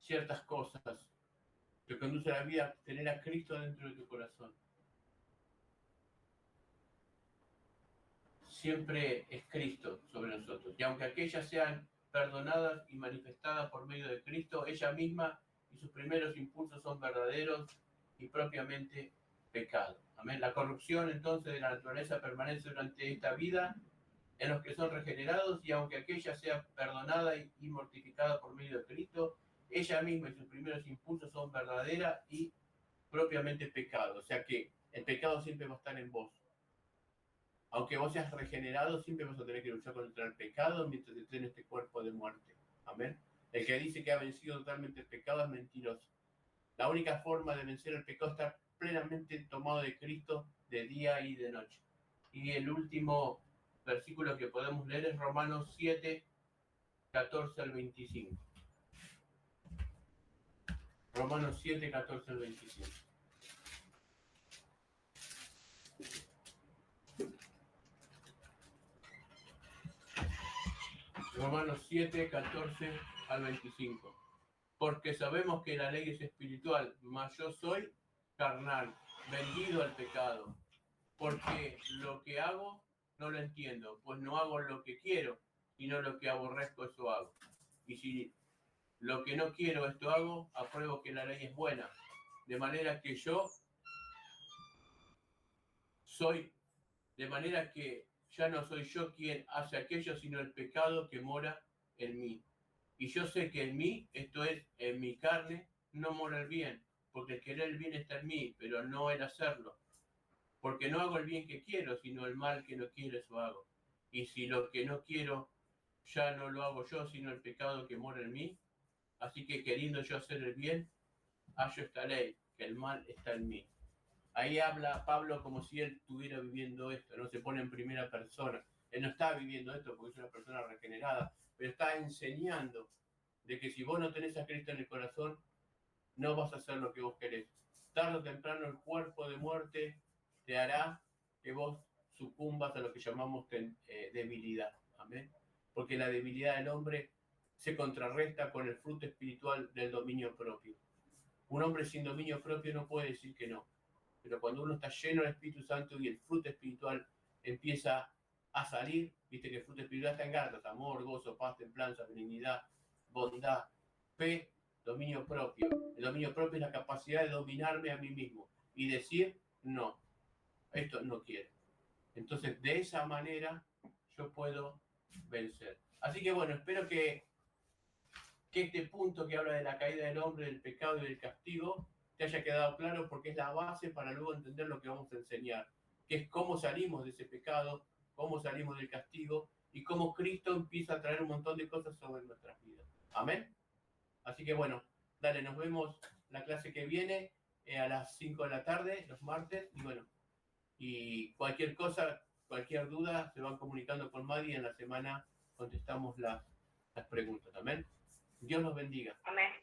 ciertas cosas. Te conduce a la vida tener a Cristo dentro de tu corazón. Siempre es Cristo sobre nosotros. Y aunque aquellas sean perdonadas y manifestadas por medio de Cristo, ella misma y sus primeros impulsos son verdaderos y propiamente pecado. Amén. La corrupción entonces de la naturaleza permanece durante esta vida en los que son regenerados, y aunque aquella sea perdonada y mortificada por medio de Cristo, ella misma y sus primeros impulsos son verdadera y propiamente pecado. O sea que el pecado siempre va a estar en vos. Aunque vos seas regenerado, siempre vas a tener que luchar contra el pecado mientras estés en este cuerpo de muerte. Amén. El que dice que ha vencido totalmente el pecado es mentiroso. La única forma de vencer el pecado es estar plenamente tomado de Cristo de día y de noche. Y el último versículo que podemos leer es Romanos 7, 14 al 25. Romanos 7, 14 al 25. Romanos 7, 14 al 25. Porque sabemos que la ley es espiritual, mas yo soy carnal, vendido al pecado. Porque lo que hago No lo entiendo, pues no hago lo que quiero, sino lo que aborrezco, eso hago. Y si lo que no quiero, esto hago, apruebo que la ley es buena. De manera que ya no soy yo quien hace aquello, sino el pecado que mora en mí. Y yo sé que en mí, esto es, en mi carne, no mora el bien, porque el querer el bien está en mí, pero no el hacerlo. Porque no hago el bien que quiero, sino el mal que no quiero, eso hago. Y si lo que no quiero ya no lo hago yo, sino el pecado que mora en mí, así que queriendo yo hacer el bien, hallo esta ley, que el mal está en mí. Ahí habla Pablo como si él estuviera viviendo esto, no se pone en primera persona. Él no está viviendo esto porque es una persona regenerada, pero está enseñando de que si vos no tenés a Cristo en el corazón, no vas a hacer lo que vos querés. Tarde o temprano el cuerpo de muerte te hará que vos sucumbas a lo que llamamos debilidad. Amén. Porque la debilidad del hombre se contrarresta con el fruto espiritual del dominio propio. Un hombre sin dominio propio no puede decir que no. Pero cuando uno está lleno del Espíritu Santo y el fruto espiritual empieza a salir, viste que el fruto espiritual está en Gálatas: amor, gozo, paz, templanza, benignidad, bondad, fe, dominio propio. El dominio propio es la capacidad de dominarme a mí mismo y decir, no, esto no quiero. Entonces, de esa manera yo puedo vencer. Así que bueno, espero que este punto que habla de la caída del hombre, del pecado y del castigo, te haya quedado claro, porque es la base para luego entender lo que vamos a enseñar, que es cómo salimos de ese pecado, cómo salimos del castigo y cómo Cristo empieza a traer un montón de cosas sobre nuestras vidas. Amén. Así que bueno, dale, nos vemos la clase que viene a las 5 de la tarde, los martes, y bueno, y cualquier cosa, cualquier duda, se van comunicando con Madi, en la semana contestamos las preguntas. Amén. Dios los bendiga. Amén.